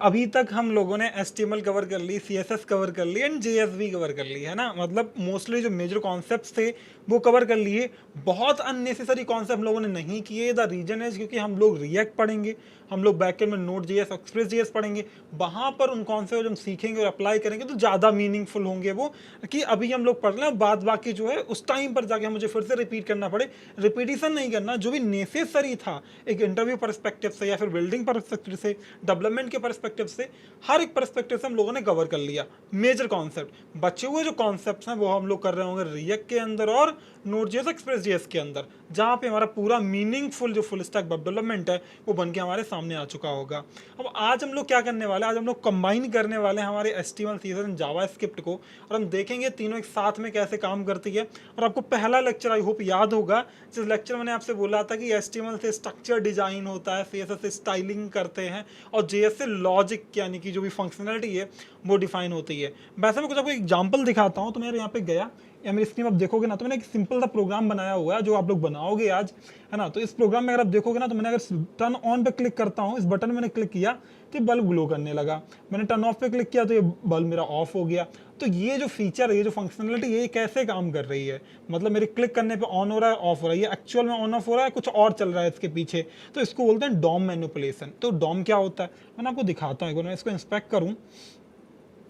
अभी तक हम लोगों ने HTML कवर कर ली, CSS कवर कर ली एंड JS भी कवर कर ली है ना। मतलब मोस्टली जो मेजर कॉन्सेप्ट्स थे वो कवर कर लिए। बहुत अननेसेसरी कॉन्सेप्ट हम लोगों ने नहीं किए। द रीजन इज क्योंकि हम लोग रिएक्ट पढ़ेंगे, हम लोग बैकएंड में Node.js, Express.js पढ़ेंगे। वहाँ पर उन कॉन्सेप्ट हम सीखेंगे और अप्लाई करेंगे तो ज़्यादा मीनिंगफुल होंगे वो, कि अभी हम लोग पढ़ रहे हैं, बाद बाकी जो है उस टाइम पर जाके मुझे फिर से रिपीट करना पड़े। रिपीटिशन नहीं करना, जो भी नेसेसरी था एक इंटरव्यू परस्पेक्टिव से या फिर बिल्डिंग परस्पेक्टिव से, डेवलपमेंट के परस्पेक्टिव से, हर एक परस्पेक्टिव से हम लोगों ने कवर कर लिया मेजर कॉन्सेप्ट। बचे हुए जो कॉन्सेप्ट्स हैं वो हम लोग कर रहे होंगे रिएक्ट के अंदर और Node.js, Express.js के अंदर, जहाँ पे हमारा पूरा मीनिंगफुल जो फुल स्टैक वेब डेवलपमेंट है वो बन के हमारे सामने आ चुका होगा। अब आज हम लोग क्या करने वाले हैं, आज हम लोग कंबाइन करने वाले हैं हमारे HTML, CSS एंड जावास्क्रिप्ट को, और हम देखेंगे तीनों एक साथ में कैसे काम करती है। और आपको पहला लेक्चर आई होप याद होगा, जिस लेक्चर मैंने आपसे बोला था कि HTML से स्ट्रक्चर डिजाइन होता है, CSS से स्टाइलिंग करते हैं और JS से लॉजिक यानी कि जो भी फंक्शनलिटी है वो डिफाइन होती है। वैसे मैं कुछ आपको एग्जांपल दिखाता हूँ। तो मैं यहाँ पे गया या मेरी स्क्रीन आप देखोगे ना, तो मैंने एक सिंपल सा प्रोग्राम बनाया हुआ है जो आप लोग बनाओगे आज, है ना। तो इस प्रोग्राम में अगर आप देखोगे ना, तो मैंने अगर टर्न ऑन पे क्लिक करता हूँ, इस बटन मैंने क्लिक किया तो ये बल्ब ग्लो करने लगा। मैंने टर्न ऑफ पे क्लिक किया तो ये बल्ब मेरा ऑफ हो गया। तो ये जो फीचर है, ये जो फंक्शनलिटी है, ये कैसे काम कर रही है, मतलब मेरे क्लिक करने पे ऑन हो रहा है, ऑफ हो रहा है, ये एक्चुअल में ऑन ऑफ हो रहा है, कुछ और चल रहा है इसके पीछे। तो इसको बोलते हैं डॉम मैनिपुलेशन। तो डॉम क्या होता है मैंने आपको दिखाता हूँ। एक बार मैं इसको इंस्पेक्ट करूँ,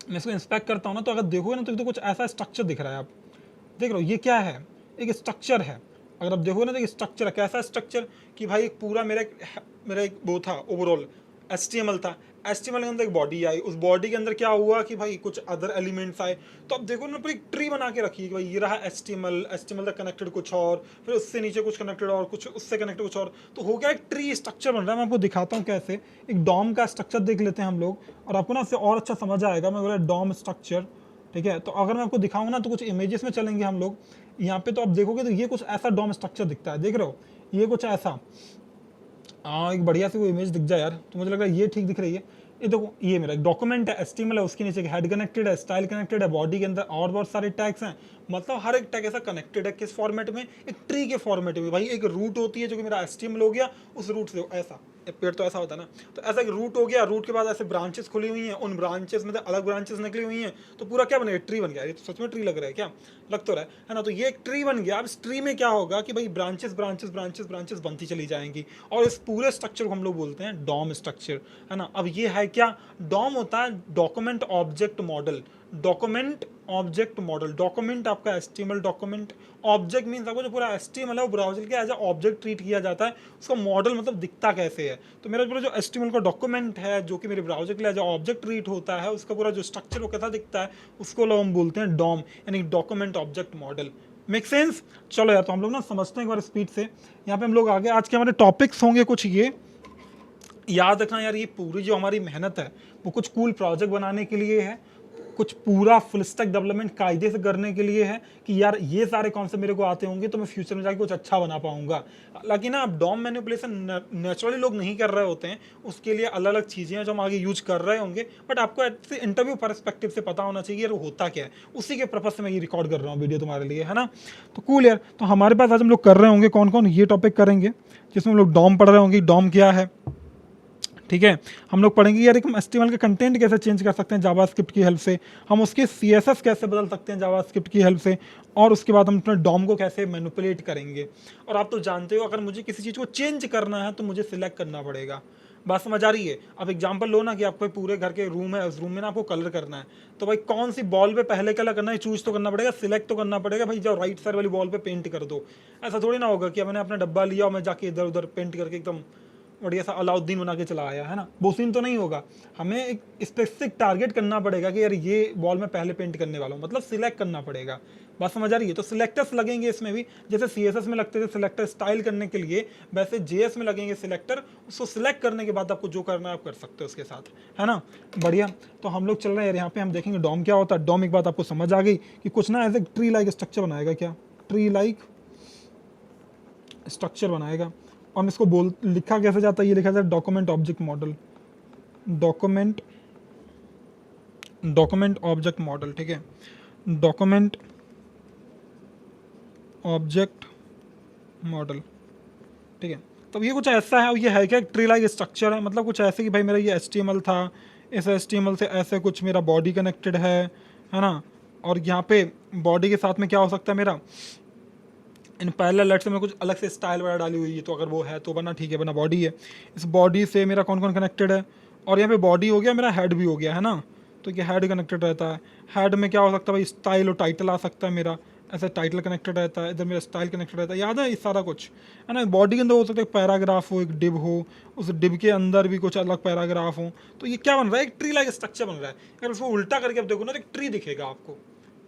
मैं इसको इंस्पेक्ट करता हूँ ना, तो अगर देखोगे ना तो कुछ ऐसा स्ट्रक्चर दिख रहा है। आप देख रहे हो ये क्या है, एक स्ट्रक्चर है। अगर आप देखोगे ना तो एक स्ट्रक्चर है। कैसा स्ट्रक्चर कि भाई एक पूरा मेरा एक वो था, ओवरऑल HTML था। HTML के अंदर एक बॉडी आई, उस बॉडी के अंदर क्या हुआ कि भाई कुछ अदर एलिमेंट्स आए। तो अब देखो ना, पूरी एक ट्री बना के रखी है कि भाई ये रहा HTML तक कनेक्टेड कुछ और, फिर उससे नीचे कुछ कनेक्टेड और, कुछ उससे कनेक्टेड कुछ और। तो हो गया एक ट्री स्ट्रक्चर बन रहा है। मैं आपको दिखाता हूँ कैसे। एक डॉम का स्ट्रक्चर देख लेते हैं हम लोग, और आपको ना इससे और अच्छा समझ आएगा। मैं बोला डॉम स्ट्रक्चर, ठीक है। तो अगर मैं आपको दिखाऊँ ना, तो कुछ इमेजेस में चलेंगे हम लोग यहाँ पे। तो आप देखोगे तो ये कुछ ऐसा डॉम स्ट्रक्चर दिखता है, देख रहे हो, ये कुछ ऐसा। एक बढ़िया सी कोई इमेज दिख जाए यार, तो मुझे लग रहा है ये ठीक दिख रही है। ये देखो, ये मेरा एक डॉक्यूमेंट है, HTML है, उसके नीचे हेड कनेक्टेड है, स्टाइल कनेक्टेड है, बॉडी के अंदर और बहुत सारे टैग्स हैं। मतलब हर एक टैग ऐसा कनेक्टेड है, किस फॉर्मेट में, एक ट्री के फॉर्मेट में। भाई एक रूट होती है जो कि मेरा HTML हो गया, उस रूट से ऐसा, एक पेड़ तो ऐसा होता है ना, तो ऐसा एक रूट हो गया। रूट के बाद ऐसे ब्रांचेस खुली हुई हैं, उन ब्रांचेस में अलग ब्रांचेस निकली हुई हैं, तो पूरा क्या बन गया, ट्री बन गया। ये तो सच में ट्री लग रहा है, क्या लग तो रहा है ना। तो ये एक ट्री बन गया। अब इस ट्री में क्या होगा कि भाई ब्रांचेस ब्रांचेस ब्रांचेस ब्रांचेस बनती चली जाएंगी, और इस पूरे स्ट्रक्चर को हम लोग बोलते हैं डॉम स्ट्रक्चर, है ना। अब ये है क्या, डॉम होता है document object model. Document object model, document आपका HTML डॉक्यूमेंट, ऑब्जेक्ट मीन्स आपको जो पूरा HTML है वो ब्राउजर के एज ए ऑब्जेक्ट ट्रीट किया जाता है। उसका मॉडल मतलब दिखता कैसे है। तो मेरा पूरा जो HTML का डॉक्यूमेंट है जो कि मेरे ब्राउजर के लिए एज ए ऑब्जेक्ट ट्रीट होता है, उसका पूरा जो स्ट्रक्चर वो कैसा दिखता है, उसको लोग हम बोलते हैं डॉम, यानी document object model. Make sense. चलो यार, तो हम लोग ना समझते हैं एक बार स्पीड से। यहाँ पे हम लोग आगे, आज के हमारे टॉपिक्स होंगे कुछ ये याद रखना यार। ये पूरी जो हमारी मेहनत है वो कुछ कूल प्रोजेक्ट बनाने के लिए है, कुछ पूरा फुल स्टैक डेवलपमेंट कायदे से करने के लिए है, कि यार ये सारे कॉन्सेप्ट मेरे को आते होंगे तो मैं फ्यूचर में जाके कुछ अच्छा बना पाऊंगा। हालांकि ना, अब डॉम मैनिपुलेशन नेचुरली लोग नहीं कर रहे होते हैं, उसके लिए अलग अलग चीज़ें हैं जो हम आगे यूज कर रहे होंगे। बट आपको ऐसे इंटरव्यू परस्पेक्टिव से पता होना चाहिए यार वो होता क्या है। उसी के पर्पज से मैं ये रिकॉर्ड कर रहा हूँ वीडियो तुम्हारे लिए, है ना। तो कूल यार। तो हमारे पास आज हम लोग कर रहे होंगे कौन कौन, ये टॉपिक करेंगे जिसमें हम लोग डॉम पढ़ रहे होंगे, डॉम क्या है, ठीक है। हम लोग पढ़ेंगे यार हम HTML का कंटेंट कैसे चेंज कर सकते हैं जावास्क्रिप्ट की हेल्प से, हम उसके CSS कैसे बदल सकते हैं जावास्क्रिप्ट की हेल्प से, और उसके बाद हम अपने डॉम को कैसे मैनिपुलेट करेंगे। और आप तो जानते हो, अगर मुझे किसी चीज़ को चेंज करना है तो मुझे सिलेक्ट करना पड़ेगा। बात समझ आ रही है। अब एग्जांपल लो ना कि आपको पूरे घर के रूम है, उस रूम में ना आपको कलर करना है, तो भाई कौन सी बॉल पे पहले कलर करना है चूज तो करना पड़ेगा, सिलेक्ट तो करना पड़ेगा। भाई जाओ राइट साइड वाली बॉल पे पेंट कर दो। ऐसा थोड़ी ना होगा कि मैंने अपना डब्बा लिया और मैं जाके इधर उधर पेंट करके एकदम बढ़िया सा अलाउद्दीन बना के चला आया, है ना। वो सीन तो नहीं होगा। हमें एक स्पेसिफिक टारगेट करना पड़ेगा कि यार ये बॉल में पहले पेंट करने वाला हूँ, मतलब सिलेक्ट करना पड़ेगा। बात समझ आ रही है। तो सिलेक्टर्स लगेंगे इसमें भी, जैसे CSS में लगते थे सिलेक्टर स्टाइल करने के लिए, वैसे JS में लगेंगे सिलेक्टर। उसको सिलेक्ट करने के बाद आपको जो करना है आप कर सकते हो उसके साथ, है ना। बढ़िया। तो हम लोग चल रहे हैं यहाँ पे, हम देखेंगे डॉम क्या होता है। डॉम एक बात आपको समझ आ गई कि कुछ ना ऐसे ट्री लाइक स्ट्रक्चर बनाएगा, क्या ट्री लाइक स्ट्रक्चर बनाएगा। और इसको बोल लिखा कैसे जाता है, ये लिखा जाता है document object model, document object model, ठीक है। डॉक्यूमेंट ऑब्जेक्ट मॉडल, ठीक है। तो ये कुछ ऐसा है, ये है क्या ट्री लाइक स्ट्रक्चर है, मतलब कुछ ऐसे कि भाई मेरा ये HTML था, इस HTML से ऐसे कुछ मेरा बॉडी कनेक्टेड है ना, और यहाँ पे बॉडी के साथ में क्या हो सकता है मेरा, इन पैरेलल लेट से मैं कुछ अलग से स्टाइल वगैरह डाली हुई है, तो अगर वो है तो बना ठीक है, बना बॉडी है। इस बॉडी से मेरा कौन कौन कनेक्टेड है, और यहाँ पे बॉडी हो गया, मेरा हेड भी हो गया है ना, तो ये हेड कनेक्टेड रहता है। हेड में क्या हो सकता है भाई, स्टाइल और टाइटल आ सकता है मेरा, ऐसे टाइटल कनेक्टेड रहता है, इधर मेरा स्टाइल कनेक्टेड रहता है, याद है ये सारा कुछ है ना। बॉडी के अंदर हो सकता है एक पैराग्राफ हो, एक डिब हो, उस डिब के अंदर भी कुछ अलग पैराग्राफ हो, तो ये क्या बन रहा है, एक ट्री लाइक स्ट्रक्चर बन रहा है। अगर उसको उल्टा करके आप देखो ना तो एक ट्री दिखेगा आपको,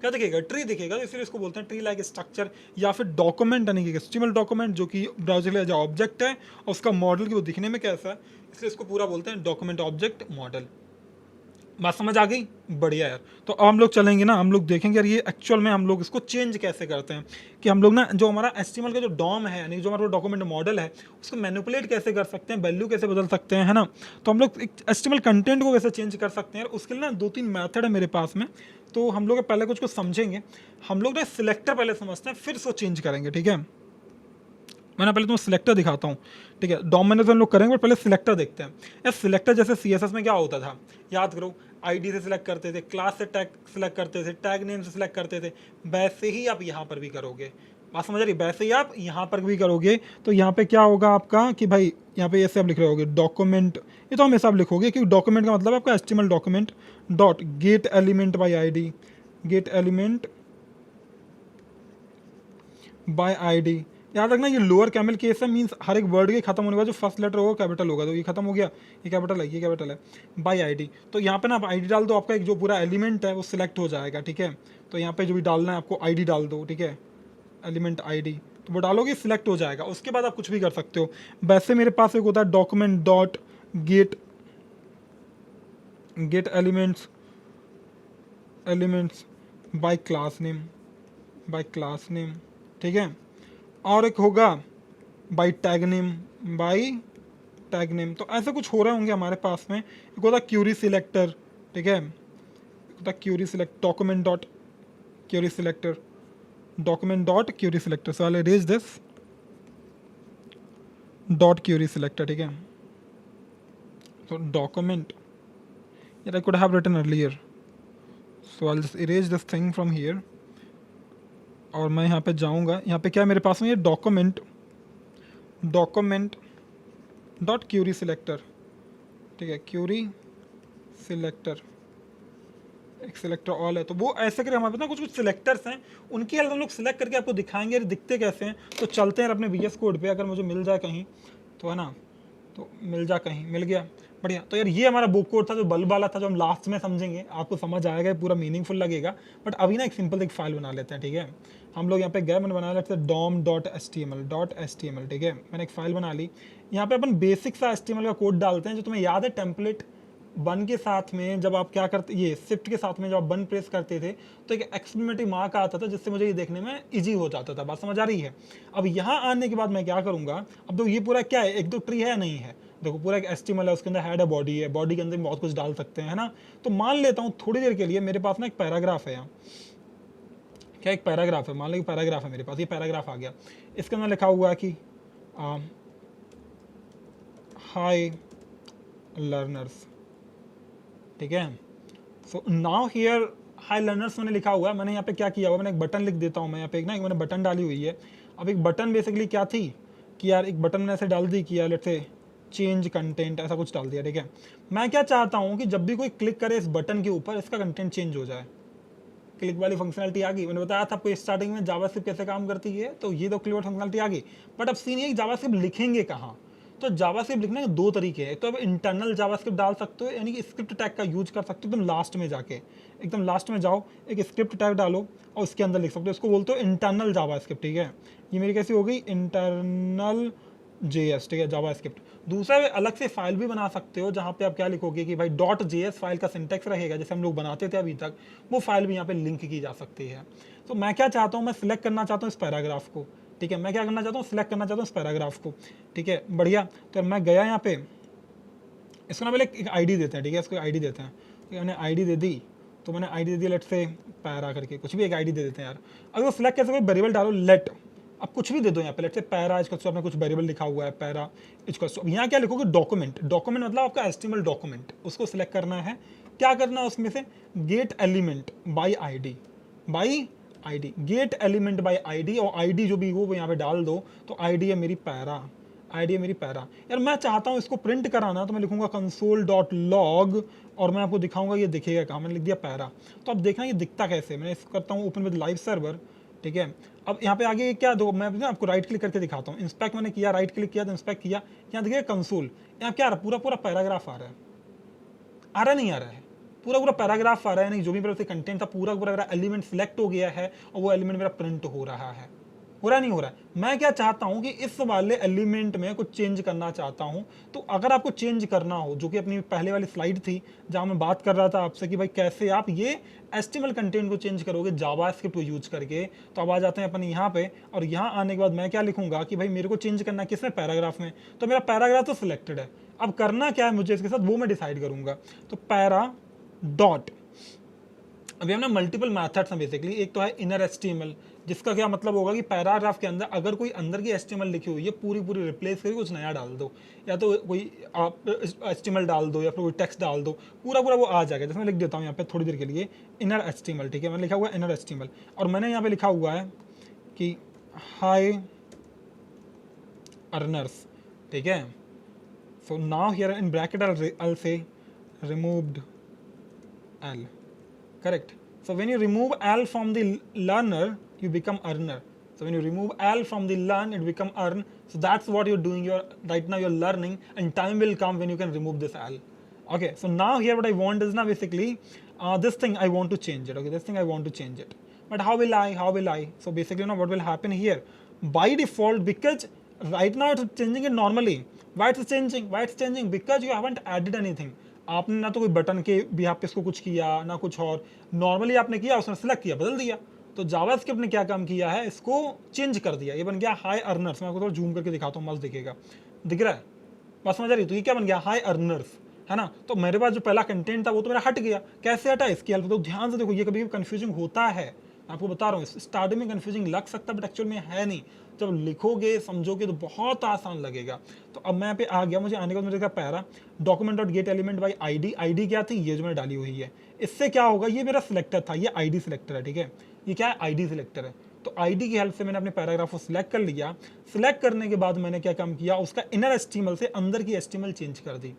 क्या दिखेगा, ट्री दिखेगा, तो इसलिए इसको बोलते हैं ट्री लाइक स्ट्रक्चर, या फिर डॉक्यूमेंट यानी कि HTML डॉक्यूमेंट, जो कि ब्राउजर का जो ऑब्जेक्ट है और उसका मॉडल की वो दिखने में कैसा है, इसलिए इसको पूरा बोलते हैं डॉक्यूमेंट ऑब्जेक्ट मॉडल। बात समझ आ गई, बढ़िया यार। तो अब हम लोग चलेंगे ना, हम लोग देखेंगे यार ये एक्चुअल में हम लोग इसको चेंज कैसे करते हैं, कि हम लोग ना जो हमारा HTML का जो डॉम है, यानी जो हमारा डॉक्यूमेंट मॉडल है, उसको मैनिपुलेट कैसे कर सकते हैं, वैल्यू कैसे बदल सकते हैं, है ना। तो हम लोग एक HTML कंटेंट को कैसे चेंज कर सकते हैं, उसके लिए ना 2-3 मेथड है मेरे पास में। तो हम लोग पहले कुछ समझेंगे, हम लोग ना सिलेक्टर पहले समझते हैं, फिर इसको चेंज करेंगे, ठीक है। मैं पहले तुम्हें सिलेक्टर दिखाता हूँ, ठीक है। डॉम मैनेजर हम लोग करेंगे, पर पहले सिलेक्टर देखते हैं। यार सिलेक्टर जैसे CSS में क्या होता था, याद करो, ID से सिलेक्ट करते थे, क्लास से टैग सिलेक्ट करते थे, टैग नेम से सिलेक्ट करते थे, वैसे ही आप यहाँ पर भी करोगे। बात समझ रही, वैसे ही आप यहाँ पर भी करोगे। तो यहाँ पे क्या होगा आपका कि भाई यहाँ पे ऐसे आप लिख रहे होगे डॉक्यूमेंट, ये तो हमेशा आप लिखोगे, क्योंकि डॉक्यूमेंट का मतलब आपका HTML document dot get element by ID, gate element bye ID। याद रखना ये लोअर कैमल केस है, मीन्स हर एक वर्ड के खत्म होने का जो फर्स्ट लेटर होगा कैपिटल होगा, तो ये खत्म हो गया, ये कैपिटल है, ये कैपिटल है, बाय ID। तो यहाँ पे ना आप ID डाल दो, आपका एक जो पूरा एलिमेंट है वो सिलेक्ट हो जाएगा, ठीक है। तो यहाँ पे जो भी डालना है आपको ID डाल दो, ठीक है, एलिमेंट ID, तो वो डालोगे सिलेक्ट हो जाएगा। उसके बाद आप कुछ भी कर सकते हो। वैसे मेरे पास एक होता है document dot get, get elements, elements by class name, by class name, ठीक है। और एक होगा by tag name, by tag name. तो ऐसे कुछ हो रहे होंगे हमारे पास में। एक होता क्यूरी सिलेक्टर, ठीक है, एक होता query select, document dot query selector, document dot query selector. So I will erase this dot query selector, ठीक है। so document, yeah, I could have written earlier, so I'll just erase this thing from here। और मैं यहाँ पे जाऊँगा, यहाँ पे क्या है मेरे पास में, ये document, document dot query selector, ठीक है, क्यूरी सिलेक्टर, एक सिलेक्टर ऑल है। तो वो ऐसे करके हमारे पास ना कुछ कुछ सिलेक्टर्स हैं, उनकी हेल्प हम लोग सिलेक्ट करके आपको दिखाएंगे दिखते कैसे हैं। तो चलते हैं अपने VS कोड पे, अगर मुझे मिल जाए कहीं तो, है ना, तो मिल जा, कहीं मिल गया, बढ़िया। तो यार ये हमारा बुक कोड था जो बल्ब वाला था, जो हम लास्ट में समझेंगे, आपको समझ आएगा, पूरा मीनिंगफुल लगेगा। बट अभी ना एक सिंपल एक फाइल बना लेते हैं, ठीक है। हम लोग यहाँ पे गए, मैंने बना लेते हैं dom.html, ठीक है। मैंने एक फाइल बना ली। यहाँ पे अपन बेसिक सा HTML का कोड डालते हैं, जो तुम्हें याद है टेम्पलेट वन के साथ में जब आप क्या करते, ये शिफ्ट के साथ में जब आप वन प्रेस करते थे तो एक एक्सक्लेमेटरी मार्क आता था, जिससे मुझे ये देखने में इजी हो जाता था। बात समझ आ रही है। अब यहाँ आने के बाद मैं क्या करूँगा, अब तो ये पूरा क्या है, एक दो ट्री है नहीं है, देखो पूरा एक HTML है, उसके अंदर हेड है, बॉडी है, बॉडी के अंदर बहुत कुछ डाल सकते हैं, है ना। तो मान लेता हूँ थोड़ी देर के लिए मेरे पास ना एक पैराग्राफ है यहाँ, क्या एक पैराग्राफ है, मान लो पैराग्राफ है मेरे पास, ये पैराग्राफ आ गया। इसके अंदर लिखा हुआ है कि हाय लर्नर्स, ठीक है। So now here high learners मैंने लिखा हुआ है। मैंने यहाँ पे क्या किया हुआ, मैंने एक बटन लिख देता हूँ मैं यहाँ पे, एक ना मैंने बटन डाली हुई है। अब एक बटन बेसिकली क्या थी कि यार एक बटन मैंने ऐसे डाल दी कि यार लेट्स से चेंज कंटेंट, ऐसा कुछ डाल दिया, ठीक है। मैं क्या चाहता हूँ कि जब भी कोई क्लिक करे इस बटन के ऊपर, इसका कंटेंट चेंज हो जाए। क्लिक वाली फंक्शनलिटी आ गई। मैंने बताया था आपको स्टार्टिंग में जावास्क्रिप्ट कैसे काम करती है, तो ये तो क्लिक वाली फंक्शनलिटी आ गई। बट अब सीन ये जावास्क्रिप्ट लिखेंगे कहाँ, तो जावास्क्रिप्ट लिखने के दो तरीके हैं। तो अब इंटरनल जावास्क्रिप्ट डाल सकते हो, यानी कि स्क्रिप्ट टैग का यूज कर सकते हो। एकदम लास्ट में जाके, एकदम लास्ट में जाओ, एक स्क्रिप्ट टैग डालो और उसके अंदर लिख सकते हो। इसको बोलते हो इंटरनल जावास्क्रिप्ट, ठीक है। ये मेरी कैसी हो गई, इंटरनल JS, ठीक है, जावास्क्रिप्ट। दूसरा अलग से फाइल भी बना सकते हो, जहाँ पे आप क्या लिखोगे कि भाई .js फाइल का सिंटेक्स रहेगा, जैसे हम लोग बनाते थे अभी तक, वो फाइल भी यहाँ पे लिंक की जा सकती है। तो मैं क्या चाहता हूँ, मैं सिलेक्ट करना चाहता हूँ इस पैराग्राफ को, ठीक है। मैं क्या करना चाहता हूँ, सिलेक्ट करना चाहता हूँ इस पैराग्राफ को, ठीक है, बढ़िया। तो मैं गया यहाँ पे, इसको ना पहले एक ID देते हैं, ठीक है, इसको ID देते हैं। तो मैंने ID दे दी, तो मैंने ID दे दी लेट से पैरा करके, कुछ भी एक ID दे देते हैं यार। अगर वो सिलेक्ट कैसे, कोई वेरिएबल डालो, लेट अब कुछ भी दे दो यहाँ पे, let's say para equals to, आपने कुछ वेरिएबल लिखा हुआ है पैरा इक्वल्स टू, यहाँ क्या लिखोगे डॉक्यूमेंट, डॉक्यूमेंट मतलब आपका एचटीएमएल डॉक्यूमेंट, उसको सिलेक्ट करना है। क्या करना है उसमें से, gate element by ID, by ID, gate element by ID, और आईडी जो भी हो वो यहाँ पे डाल दो। तो आईडी है मेरी पैरा, आईडी है मेरी पैरा। यार मैं चाहता हूँ इसको प्रिंट कराना, तो मैं लिखूंगा console.log, और मैं आपको दिखाऊंगा ये दिखेगा कहाँ, मैंने लिख दिया पैरा। तो अब देखना ये दिखता कैसे, मैं इसको करता हूँ ओपन विद लाइव सर्वर, ठीक है। अब यहाँ पे आगे क्या दो, मैं ना आपको राइट क्लिक करके दिखाता हूँ। इंस्पेक्ट मैंने किया, राइट क्लिक किया तो इंस्पेक्ट किया, यहाँ देखिए कंसोल, यहाँ क्या आ रहा है, पूरा पूरा पैराग्राफ आ रहा है, आ रहा नहीं आ रहा है, पूरा पूरा पैराग्राफ आ रहा है, नहीं जो भी मेरा कंटेंट था पूरा पूरा मेरा एलिमेंट सिलेक्ट हो गया है, और वो एलिमेंट मेरा प्रिंट हो रहा है, हो रहा नहीं हो रहा है। मैं क्या चाहता हूं कि इस वाले एलिमेंट में कुछ चेंज करना चाहता हूं। तो अगर आपको चेंज करना हो, जो कि अपनी पहले वाली स्लाइड थी जहां मैं बात कर रहा था आपसे कि भाई कैसे आप ये एचटीएमएल कंटेंट को चेंज करोगे जावास्क्रिप्ट को यूज करके, तो अब आ जाते हैं अपन यहाँ पे, और यहाँ आने के बाद मैं क्या लिखूंगा कि भाई मेरे को चेंज करना है किसमें, पैराग्राफ में। तो मेरा पैराग्राफ तो सिलेक्टेड है, अब करना क्या है मुझे इसके साथ वो मैं डिसाइड करूंगा। तो पैरा डॉट, अभी हमने मल्टीपल मैथड्स हैं बेसिकली, एक तो है इनर एचटीएमएल, जिसका क्या मतलब होगा कि पैराग्राफ के अंदर अगर कोई अंदर की एचटीएमएल लिखी हुई है पूरी पूरी रिप्लेस करके कुछ नया डाल दो, या तो कोई आप एचटीएमएल डाल दो या फिर कोई टेक्स्ट डाल दो, पूरा पूरा वो आ जाएगा। जैसे मैं लिख देता हूँ यहाँ पे थोड़ी देर के लिए इनर एचटीएमएल, ठीक है, मैंने लिखा हुआ है इनर एचटीएमएल, और मैंने यहाँ पे लिखा हुआ है कि हाई अर्नर्स, ठीक है। So now here in bracket I'll say removed L, correct. So when you remove L from the learner, you become earner. So when you remove L from the learn, it become earn. So that's what you're doing. Right now you're learning, and time will come when you can remove this L. Okay. So now here what I want is now basically this thing I want to change it. Okay, this thing I want to change it. But how will I? How will I? So basically, now what will happen here? By default, because right now it's changing it normally. Why it's changing? Why it's changing? Because you haven't added anything. आपने ना तो कोई button के भी आप इसको कुछ किया ना कुछ और, नॉर्मली आपने किया, उसने सिलेक्ट किया, बदल दिया। तो जावास्क्रिप्ट ने क्या काम किया है, इसको चेंज कर दिया, ये बन गया हाई अर्नर्स। मैं आपको थोड़ा जूम करके दिखाता हूँ, मस्त दिखेगा, दिख रहा है, बस समझ आ रही। तो ये क्या बन गया, हाई अर्नर्स, है ना। तो मेरे पास जो पहला कंटेंट था वो तो मेरा हट गया, कैसे हटा, इसकी हेल्प। तो ध्यान से देखो, ये कभी कंफ्यूजिंग होता है, आपको बता रहा हूँ, स्टार्टिंग में कंफ्यूजिंग लग सकता है बट एक्चुअल में है नहीं। जब लिखोगे समझोगे तो बहुत आसान लगेगा। तो अब मैं यहाँ पे आ गया, मुझे आने के बाद मुझे क्या para document dot get element by ID, ID क्या थी, ये जो मैंने डाली हुई है। इससे क्या होगा, ये मेरा सिलेक्टर था, ये आईडी सिलेक्टर है, ठीक है, ये क्या है, आईडी सिलेक्टर है। तो आईडी की हेल्प से मैंने अपने पैराग्राफ को सिलेक्ट कर लिया। सिलेक्ट करने के बाद मैंने क्या काम किया, उसका इनर एचटीएमएल से अंदर की एचटीएमएल चेंज कर दी।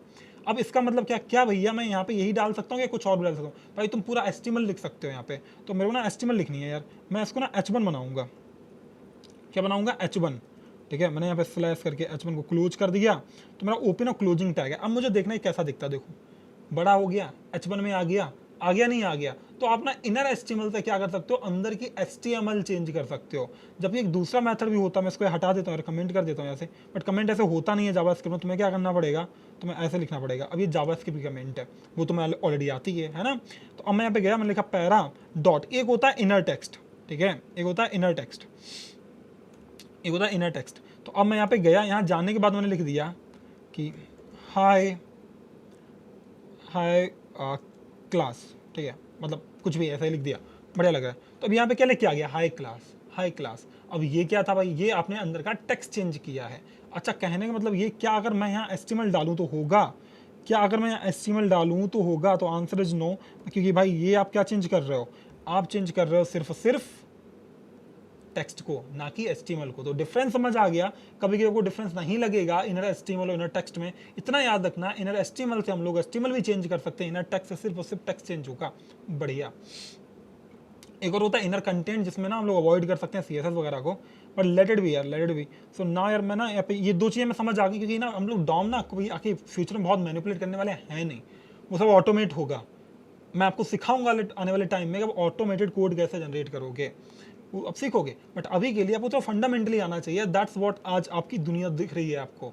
अब इसका मतलब क्या क्या भैया, मैं यहाँ पे यही डाल सकता हूँ या कुछ और भी डाल सकता हूँ। भाई तुम पूरा एचटीएमएल लिख सकते हो यहाँ पे, तो मेरे को ना एचटीएमएल लिखनी है यार। मैं इसको ना H1 बनाऊंगा, क्या बनाऊंगा, H1, ठीक है। मैंने यहाँ पे स्लैश करके H1 को क्लोज कर दिया, तो मेरा ओपन और क्लोजिंग टैग है। अब मुझे देखना है कैसा दिखता है, देखो बड़ा हो गया, H1 में आ गया नहीं आ गया। तो आप ना इनर एचटीएमएल से क्या कर सकते हो, अंदर की एचटीएमएल चेंज कर सकते हो। जबकि एक दूसरा मेथड भी होता है, मैं इसको हटा देता हूँ और कमेंट कर देता हूँ ऐसे, बट कमेंट ऐसे होता नहीं है जावास्क्रिप्ट में। तुम्हें क्या करना पड़ेगा, तुम्हें ऐसे लिखना पड़ेगा। अब ये जावास्क्रिप्ट की कमेंट है, वो तुम्हें ऑलरेडी आती है ना। तो अब मैं यहाँ पे गया, मैंने लिखा पैरा डॉट, एक होता है इनर टेक्स्ट, ठीक है, एक होता है इनर टेक्स्ट, एक होता है इनर टेक्स्ट। तो अब मैं यहाँ पे गया, यहाँ जाने के बाद मैंने लिख दिया कि हाई क्लास, ठीक है, मतलब कुछ भी ऐसा ही लिख दिया, बढ़िया लग रहा है। तो अब यहाँ पे क्या लिख के आ गया, हाई क्लास, हाई क्लास। अब ये क्या था भाई, ये आपने अंदर का टेक्स्ट चेंज किया है। अच्छा, कहने का मतलब ये, क्या अगर मैं यहाँ एचटीएमएल डालूँ तो होगा, क्या अगर मैं यहाँ एचटीएमएल डालूँ तो होगा, तो आंसर इज नो। क्योंकि भाई ये आप क्या चेंज कर रहे हो, आप चेंज कर रहे हो सिर्फ टेक्स्ट को, ना कि एचटीएमएल को। तो डिफरेंस समझ आ गया। कभी कभी आपको डिफरेंस नहीं लगेगा इनर एचटीएमएल और इनर टेक्स्ट में, इतना याद रखना, इनर एचटीएमएल से हम लोग एचटीएमएल भी चेंज कर सकते हैं, इनर टेक्स्ट से सिर्फ और सिर्फ टेक्स्ट चेंज होगा। बढ़िया। एक और होता है इनर कंटेंट, जिसमें ना हम लोग अवॉइड कर सकते हैं सीएसएस वगैरह को, बट लेट इट बी यार, लेट इट बी। सो ना यार, मैं ना यहाँ पे ये दो चीज़ें मैं समझ आ गई, क्योंकि ना हम लोग डॉम ना कभी आके फ्यूचर में बहुत मैनिपुलेट करने वाले हैं नहीं, वो सब ऑटोमेट होगा। मैं आपको सिखाऊंगा आने वाले टाइम में कि आप ऑटोमेटेड कोड कैसे जनरेट करोगे, वो अब सीखोगे। बट अभी के लिए आपको तो फंडामेंटली आना चाहिए। दैट्स व्हाट आज आपकी दुनिया दिख रही है आपको,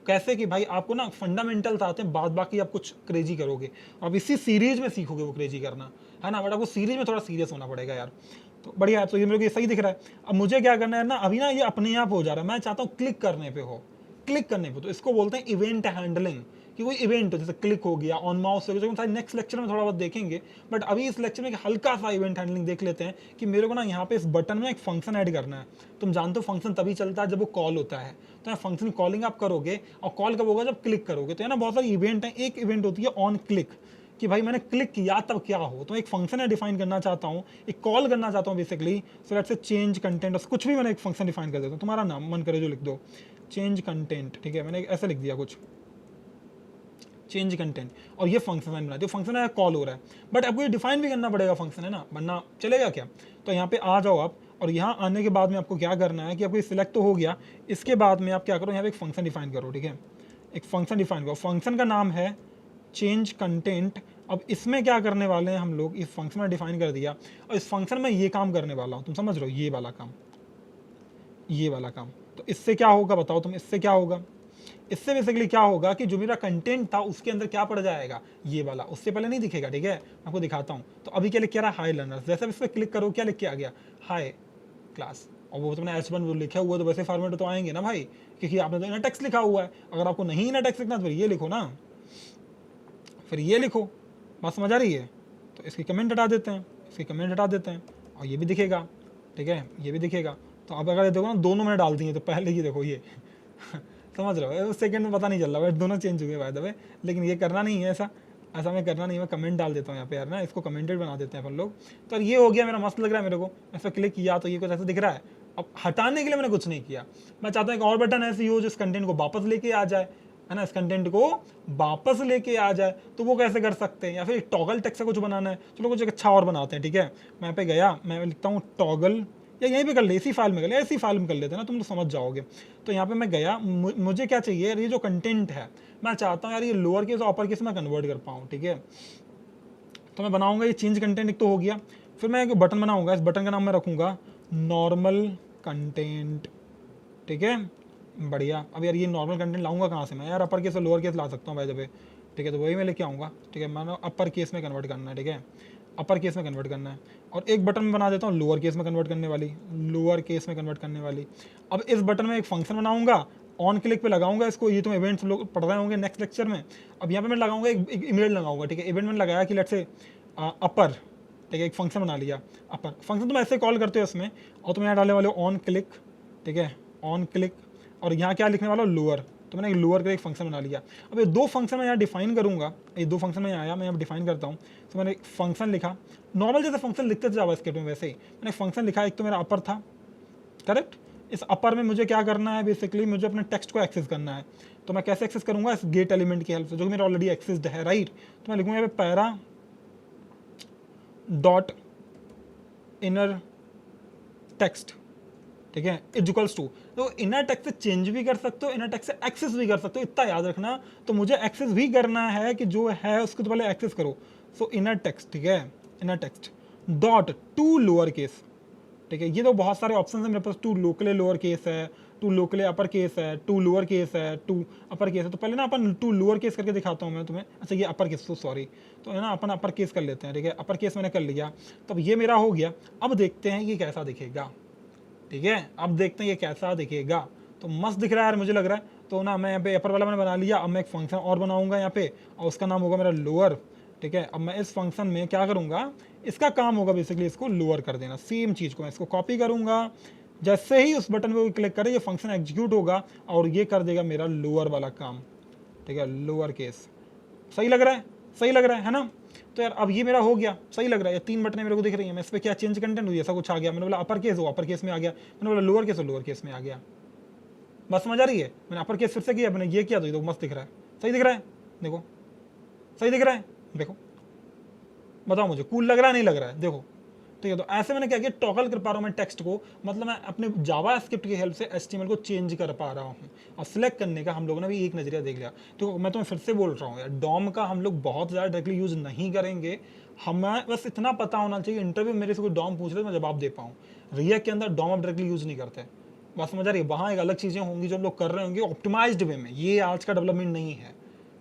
कैसे कि भाई आपको ना फंडामेंटल्स आते हैं, बाद बाकी आप कुछ क्रेजी करोगे। अब इसी सीरीज में सीखोगे वो क्रेजी करना, है ना। बट आपको सीरीज में थोड़ा सीरियस होना पड़ेगा यार। तो बढ़िया है। तो ये मेरे को ये सही दिख रहा है। अब मुझे क्या करना है ना, अभी ना ये अपने आप हो जा रहा है, मैं चाहता हूँ क्लिक करने पे हो, क्लिक करने पे। तो इसको बोलते हैं इवेंट हैंडलिंग। कि कोई इवेंट हो, जैसे क्लिक हो गया, ऑन माउस हो गया, जो हम सारे नेक्स्ट लेक्चर में थोड़ा बहुत देखेंगे। बट अभी इस लेक्चर में एक हल्का सा इवेंट हैंडलिंग देख लेते हैं कि मेरे को ना यहाँ पे इस बटन में एक फंक्शन ऐड करना है। तुम जानते हो फंक्शन तभी चलता है जब वो कॉल होता है, तो यहाँ फंक्शन कॉलिंग आप करोगे, और कॉल कब होगा, जब क्लिक करोगे। तो है ना बहुत सारी इवेंट है, एक इवेंट होती है ऑन क्लिक, कि भाई मैंने क्लिक किया तब क्या हो। तो एक फंक्शन है डिफाइन करना चाहता हूँ, एक कॉल करना चाहता हूँ basically. So let's say change content, कुछ भी मैंने एक फंक्शन डिफाइन कर देता हूँ, तुम्हारा नाम मन करे जो लिख दो, चेंज कंटेंट, ठीक है, मैंने ऐसे लिख दिया कुछ, चेंज कंटेंट, और ये फंक्शन मैंने बना दिया, फंक्शन है कॉल हो रहा है। बट आपको ये डिफाइन भी करना पड़ेगा फंक्शन, है ना, वरना चलेगा क्या। तो यहाँ पे आ जाओ आप, और यहाँ आने के बाद में आपको क्या करना है कि आपको सिलेक्ट तो हो गया, इसके बाद में आप क्या करो, यहाँ पे एक फंक्शन डिफाइन करो, ठीक है, एक फंक्शन डिफाइन करो, फंक्शन का नाम है चेंज कंटेंट। अब इसमें क्या करने वाले हैं हम लोग, इस फंक्शन में डिफाइन कर दिया, और इस फंक्शन में ये काम करने वाला हूँ, तुम समझ रहे हो, ये वाला काम, ये वाला काम। तो इससे क्या होगा बताओ तुम, इससे क्या होगा, इससे बेसिकली क्या होगा कि जो मेरा कंटेंट था उसके अंदर क्या पड़ जाएगा, ये वाला, उससे पहले नहीं दिखेगा, ठीक है, मैं आपको दिखाता हूँ। तो अभी क्या लिख के आ रहा है, हाई लर्नर्स, जैसे इस पर क्लिक करो क्या लिख के आ गया, हाई क्लास, और वो तुमने H1 लिखा हुआ है, तो वैसे फॉर्मेट तो आएंगे ना भाई, क्योंकि आपने तो इनर टेक्स्ट लिखा हुआ है। अगर आपको नहीं इनर टेक्स्ट लिखना तो फिर ये लिखो ना, फिर ये लिखो, बात समझ आ रही है। तो इसकी कमेंट हटा देते हैं, इसकी कमेंट हटा देते हैं, और ये भी दिखेगा, ठीक है, ये भी दिखेगा। तो अब अगर देखो ना, दोनों मैंने डाल दिए, तो पहले ही देखो ये समझ रहे हो, सेकंड में पता नहीं चल रहा है, दोनों चेंज हुए बाय द वे, लेकिन ये करना नहीं है, ऐसा ऐसा मैं करना नहीं है, मैं कमेंट डाल देता हूँ यहाँ पे यार ना, इसको कमेंटेड बना देते हैं अपन लोग। तो ये हो गया, मेरा मस्त लग रहा है मेरे को, इस पर क्लिक किया तो ये कुछ ऐसा दिख रहा है। अब हटाने के लिए मैंने कुछ नहीं किया, मैं चाहता हूँ एक और बटन ऐसी हो जो इस कंटेंट को वापस लेके आ जाए, है ना, इस कंटेंट को वापस लेके आ जाए। तो वो कैसे कर सकते हैं, या फिर टॉगल टेक्स्ट से कुछ बनाना है, चलो कुछ अच्छा और बनाते हैं, ठीक है। मैं यहाँ पे गया, मैं लिखता हूँ टॉगल, या यहीं पे कर ले, इसी फाइल में कर ले, इसी फाइल में कर लेते हैं ना, तुम तो समझ जाओगे। तो यहाँ पे मैं गया, मुझे क्या चाहिए यार, ये जो कंटेंट है मैं चाहता हूँ यार ये लोअर केस और अपर केस में कन्वर्ट कर पाऊँ, ठीक है। तो मैं बनाऊंगा ये चेंज कंटेंट, एक तो हो गया। फिर मैं एक बटन बनाऊंगा, इस बटन का नाम मैं रखूंगा नॉर्मल कंटेंट, ठीक है, बढ़िया। अब यार ये नॉर्मल कंटेंट लाऊंगा कहाँ से मैं यार, अपर केस और लोअर केस ला सकता हूँ भाई जब, ठीक है, तो वही मैं लेके आऊँगा, ठीक है, मैंने अपर केस में कन्वर्ट करना है, ठीक है, अपर केस में कन्वर्ट करना है। और एक बटन में बना देता हूँ लोअर केस में कन्वर्ट करने वाली, लोअर केस में कन्वर्ट करने वाली। अब इस बटन में एक फंक्शन बनाऊंगा, ऑन क्लिक पे लगाऊंगा इसको, ये तुम इवेंट्स लोग पढ़ रहे होंगे नेक्स्ट लेक्चर में। अब यहाँ पे मैं लगाऊंगा एक इवेंट लगाऊंगा, ठीक है, इवेंट में लगाया कि लेट्स से अपर, ठीक है, एक फंक्शन बना लिया अपर फंक्शन, तुम ऐसे कॉल करते हो इसमें, और तुम यहाँ डालने वाले हो ऑन क्लिक, ठीक है, ऑन क्लिक, और यहाँ क्या लिखने वाला हो, लोअर। तो मैंने एक लोअर का एक फंक्शन बना लिया। अब ये दो फंक्शन मैं यहाँ डिफाइन करूँगा, ये दो फंक्शन में आया, मैं यहाँ डिफाइन करता हूँ। तो मैंने एक फंक्शन लिखा, नॉर्मल जैसे फंक्शन लिखते थे जावास्क्रिप्ट में वैसे ही मैंने फंक्शन लिखा। एक तो मेरा अपर था, करेक्ट। इस अपर में मुझे क्या करना है, बेसिकली मुझे अपने टेक्स्ट को एक्सेस करना है। तो मैं कैसे एक्सेस करूँगा, इस गेट एलिमेंट की हेल्प से, जो कि मेरा ऑलरेडी एक्सेस्ड है, राइट। तो मैं लिखूँगा यहाँ पे पैरा डॉट इनर टेक्स्ट, ठीक है, इक्वल्स टू। तो इनर टेक्स्ट से चेंज भी कर सकते हो, इनर टेक्स्ट से एक्सेस भी कर सकते हो, इतना याद रखना। तो मुझे एक्सेस भी करना है कि जो है उसको तो पहले एक्सेस करो। सो इनर टेक्स्ट, ठीक है, inner text dot to lower case, ठीक है। ये तो बहुत सारे ऑप्शन है मेरे पास, टू लोकले लोअर केस है, टू लोकले अपर केस है, टू लोअर केस है, टू अपर केस है। तो पहले ना अपन टू लोअर केस करके दिखाता हूँ मैं तुम्हें। अच्छा ये अपर केस, तो सॉरी, तो है ना अपन अपर केस कर लेते हैं, ठीक है, अपर केस मैंने कर लिया। तब ये मेरा हो गया। अब देखते हैं ये कैसा दिखेगा, ठीक है, अब देखते हैं ये कैसा दिखेगा। तो मस्त दिख रहा है यार, मुझे लग रहा है। तो ना मैं यहाँ पे अपर वाला मैंने बना लिया। अब मैं एक फंक्शन और बनाऊंगा यहाँ पे, और उसका नाम होगा मेरा लोअर, ठीक है। अब मैं इस फंक्शन में क्या करूँगा, इसका काम होगा बेसिकली इसको लोअर कर देना। सेम चीज़ को मैं इसको कॉपी करूँगा, जैसे ही उस बटन पे क्लिक करे ये फंक्शन एग्जीक्यूट होगा और ये कर देगा मेरा लोअर वाला काम, ठीक है, लोअर केस। सही लग रहा है, सही लग रहा है ना। तो यार अब ये मेरा हो गया, सही लग रहा है। ये तीन बटनें मेरे को दिख रही हैं, मैं इस पर क्या चेंज कंटेंट हुई, ऐसा कुछ आ गया। मैंने बोला अपर केस हो, अपर केस में आ गया। मैंने बोला लोअर केस हो, लोअर केस में आ गया। बस समझ आ रही है। मैंने अपर केस फिर से किया, मैंने ये किया, तो ये तो मस्त दिख रहा है, सही दिख रहा है, देखो सही दिख रहा है, देखो बताओ मुझे कूल लग रहा है नहीं लग रहा है, देखो। ठीक है, तो ऐसे मैंने क्या किया, टॉगल कर पा रहा हूँ मैं टेक्स्ट को, मतलब मैं अपने जावा स्क्रिप्ट की हेल्प से HTML को चेंज कर पा रहा हूँ। और सिलेक्ट करने का हम लोगों ने भी एक नजरिया देख लिया। तो मैं तुम्हें फिर से बोल रहा हूँ यार, डॉम का हम लोग बहुत ज़्यादा डायरेक्टली यूज़ नहीं करेंगे। हमें बस इतना पता होना चाहिए, इंटरव्यू मेरे से कोई डॉम पूछ रहे तो मैं जवाब दे पाऊँ। रिएक्ट के अंदर डॉम आप डायरेक्टली यूज़ नहीं करते, बात समझ आ रही है। वहाँ एक अलग चीज़ें होंगी जो हम लोग कर रहे होंगे ऑप्टिमाइज्ड वे में, ये आज का डेवलपमेंट नहीं है।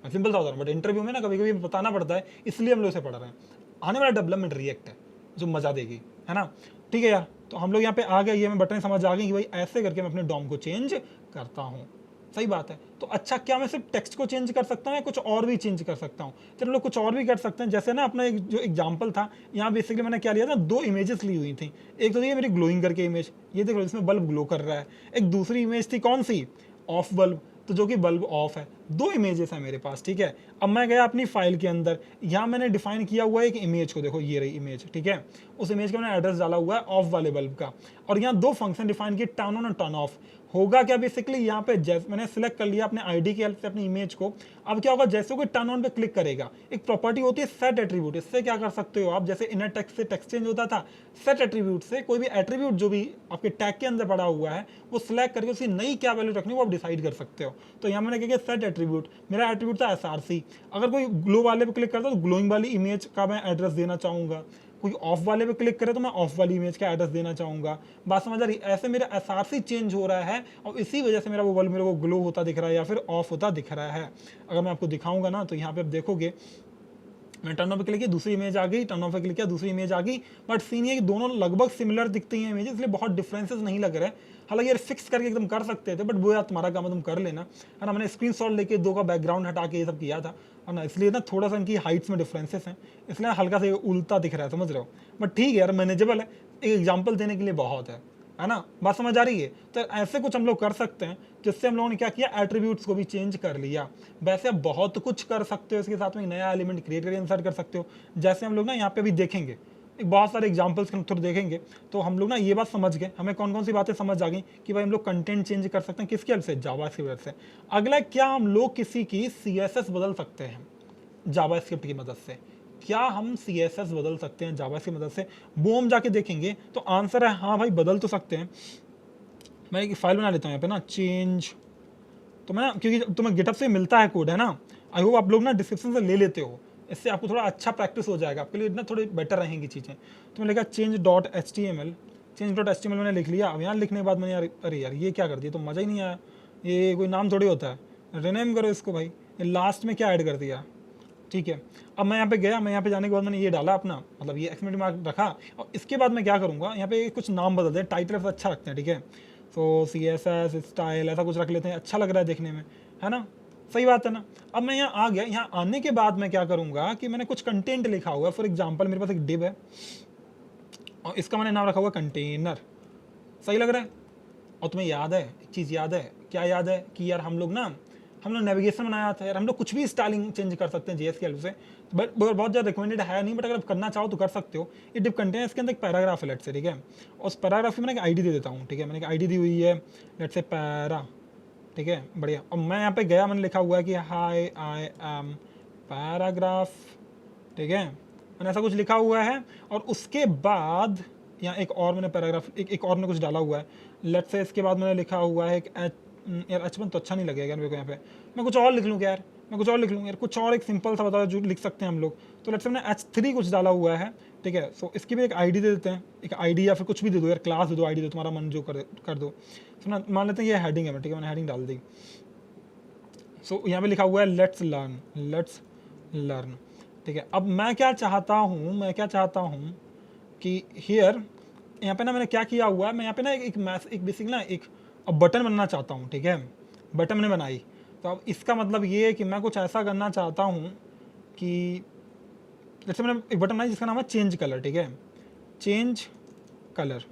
मैं सिंपल सा बता रहा हूँ, बट इंटरव्यू में ना कभी कभी बताना पड़ता है, इसलिए हम लोग इसे पढ़ रहे हैं। आने वाला डेवलपमेंट रिएक्ट है जो मजा देगी, है ना। ठीक है यार, तो हम लोग यहाँ पे आ गए, ये मैं बटन समझ आ गई कि भाई ऐसे करके मैं अपने डॉम को चेंज करता हूँ। सही बात है। तो अच्छा, क्या मैं सिर्फ टेक्स्ट को चेंज कर सकता हूँ या कुछ और भी चेंज कर सकता हूँ? चलो लोग कुछ और भी कर सकते हैं। जैसे ना अपना एक जो एग्जांपल था, यहाँ बेसिकली मैंने क्या लिया था, दो इमेजेस ली हुई थी। एक तो ये मेरी ग्लोइंग करके इमेज, ये देख लो इसमें बल्ब ग्लो कर रहा है। एक दूसरी इमेज थी कौन सी, ऑफ बल्ब, तो जो कि बल्ब ऑफ है। दो इमेजेस हैं मेरे पास, ठीक है। अब मैं गया अपनी फाइल के अंदर, यहाँ मैंने डिफाइन किया हुआ है एक इमेज को, देखो ये रही इमेज, ठीक है। उस इमेज का मैंने एड्रेस डाला हुआ है ऑफ वाले बल्ब का, और यहाँ दो फंक्शन डिफाइन किए, टर्न ऑन और टर्न ऑफ। होगा क्या बेसिकली, यहाँ पे जैसे मैंने सिलेक्ट कर लिया अपने आईडी की हेल्प से अपनी इमेज को। अब क्या होगा, जैसे कोई टर्न ऑन पे क्लिक करेगा, एक प्रॉपर्टी होती है सेट एट्रीब्यूट, इससे क्या कर सकते हो आप, जैसे इनर टेक्स्ट से टेक्स्ट चेंज होता था, सेट एट्रीब्यूट से कोई भी एट्रीब्यूट जो भी आपके टैग के अंदर पड़ा हुआ है वो सिलेक्ट करके उसकी नई क्या वैल्यू रखनी है वो आप डिसाइड कर सकते हो। तो यहाँ मैंने क्या किया, सेट एट्रीब्यूट, मेरा एट्रीब्यूट था SRC। अगर कोई ग्लो वाले पे क्लिक करता है तो ग्लोइंग वाली इमेज का मैं एड्रेस देना चाहूंगा, कोई ऑफ वाले पे क्लिक करे तो मैं ऑफ वाली इमेज का एड्रेस देना चाहूंगा। बात समझ आ रही, ऐसे मेरा SRC चेंज हो रहा है और इसी वजह से मेरा वो बल्ब मेरे को ग्लो होता दिख रहा है या फिर ऑफ होता दिख रहा है। अगर मैं आपको दिखाऊंगा ना तो यहाँ पे आप देखोगे, मैं टर्न ऑफ पे क्लिक किया दूसरी इमेज आ गई, टर्न ऑफ पे क्लिक किया दूसरी इमेज आ गई, बट सीन ये कि दोनों लगभग सिमिलर दिखती हैं इमेजेस, इसलिए बहुत डिफरेंसेस नहीं लग रहे। हालांकि यार फिक्स करके एकदम कर सकते थे, बट वो यार तुम्हारा काम है, तुम कर लेना, है ना। मैंने स्क्रीनशॉट लेके दो का बैकग्राउंड हटा के ये सब किया था, है ना, इसलिए ना थोड़ा सा इनकी हाइट्स में डिफरेंसेस हैं, इसलिए हल्का सा उल्टा दिख रहा है, समझ रहे हो। बट ठीक है यार, मैनेजेबल है, एक एग्जाम्पल देने के लिए बहुत है ना। बात समझ आ रही है। तो ऐसे कुछ हम लोग कर सकते हैं जिससे हम लोगों ने क्या किया, एट्रीब्यूट्स को भी चेंज कर लिया। वैसे आप बहुत कुछ कर सकते हो, इसके साथ में एक नया एलिमेंट क्रिएट करके इंसर्ट कर सकते हो। जैसे हम लोग ना यहाँ पे भी देखेंगे, एक बहुत सारे एग्जांपल्स के थ्रू देखेंगे, तो हम लोग ना ये बात समझ गए, हमें कौन कौन सी बातें समझ आ गई कि भाई हम लोग कंटेंट चेंज कर सकते हैं किसकी हेल्प से, जावास्क्रिप्ट से। अगला, क्या हम लोग किसी की CSS बदल सकते हैं जावास्क्रिप्ट की मदद से? क्या हम CSS बदल सकते हैं जावास्क्रिप्ट की मदद से? वो हम जाके देखेंगे, तो आंसर है हाँ भाई, बदल तो सकते हैं। मैं एक फाइल बना लेता हूँ यहाँ पे ना, चेंज, तो मैं क्योंकि तुम्हें गिटहब से मिलता है कोड, है ना, आई होप आप लोग ना डिस्क्रिप्शन से ले लेते हो, इससे आपको थोड़ा अच्छा प्रैक्टिस हो जाएगा, आपके लिए ना थोड़ी बेटर रहेंगी चीज़ें। तो मैंने लिखा change.html, change.html मैंने लिख लिया। अब यहाँ लिखने के बाद मैंने यार, अरे यार ये क्या कर दिया, तो मज़ा ही नहीं आया, ये कोई नाम थोड़ी होता है, रिनेम करो इसको भाई, ये लास्ट में क्या ऐड कर दिया, ठीक है। अब मैं यहाँ पे गया, मैं यहाँ पे जाने के बाद मैंने ये डाला अपना, मतलब ये एक्सक्लेमेशन मार्क रखा, और इसके बाद मैं क्या करूँगा, यहाँ पे कुछ नाम बदल दें, टाइटल अच्छा रखते हैं, ठीक है। तो CSS स्टाइल ऐसा कुछ रख लेते हैं, अच्छा लग रहा है देखने में, है ना, सही बात है ना। अब मैं यहाँ आ गया, यहाँ आने के बाद मैं क्या करूँगा कि मैंने कुछ कंटेंट लिखा हुआ है। फॉर एग्जाम्पल मेरे पास एक डिव है और इसका मैंने नाम रखा हुआ कंटेनर, सही लग रहा है। और तुम्हें याद है एक चीज़, याद है क्या, याद है कि यार हम लोग नेविगेशन बनाया था यार, हम लोग कुछ भी स्टाइलिंग चेंज कर सकते हैं JS की हेल्प से, बट बहुत ज़्यादा रिकमेंडेड है नहीं, बट अगर आप करना चाहो तो कर सकते हो। ये डिव कंटेनर, इसके अंदर एक पैराग्राफ है लेट से, ठीक है, और उस पैराग्राफ की मैंने एक ID दे देता हूँ, ठीक है। मैंने एक ID दी हुई है लेट से पैरा, ठीक है, बढ़िया। अब मैं यहाँ पे गया, मैंने लिखा हुआ है कि हाई आई एम पैराग्राफ, ठीक है, मैंने ऐसा कुछ लिखा हुआ है। और उसके बाद यहाँ एक और मैंने पैराग्राफ, एक और मैंने कुछ डाला हुआ है लेट से। इसके बाद मैंने लिखा हुआ है एक यार H1 तो अच्छा नहीं लगेगा यार मेरे को, यहाँ पे मैं कुछ और लिख लूँ यार, मैं कुछ और लिख लूँ यार, कुछ और एक सिंपल सा बताओ जो लिख सकते हैं हम लोग। तो लेट से मैंने H3 कुछ डाला हुआ है, ठीक है। सो इसकी भी एक ID दे देते हैं, एक ID या फिर कुछ भी दे दो यार, क्लास दे दो, ID दो, तुम्हारा मन जो कर दो। सो मान लेते हैं ये हेडिंग है, ठीक है, मैंने हेडिंग डाल दी। सो यहाँ पे लिखा हुआ है लेट्स लर्न, ठीक है। अब मैं क्या चाहता हूँ कि हियर, यहाँ पे ना मैंने क्या किया हुआ है, मैं यहाँ पे ना एक बेसिक ना एक बटन बनना चाहता हूँ, ठीक है, बटन मैंने बनाई। तो अब इसका मतलब ये है कि मैं कुछ ऐसा करना चाहता हूँ कि जैसे मैंने एक बटन बनाई जिसका नाम है चेंज कलर, ठीक है, चेंज कलर।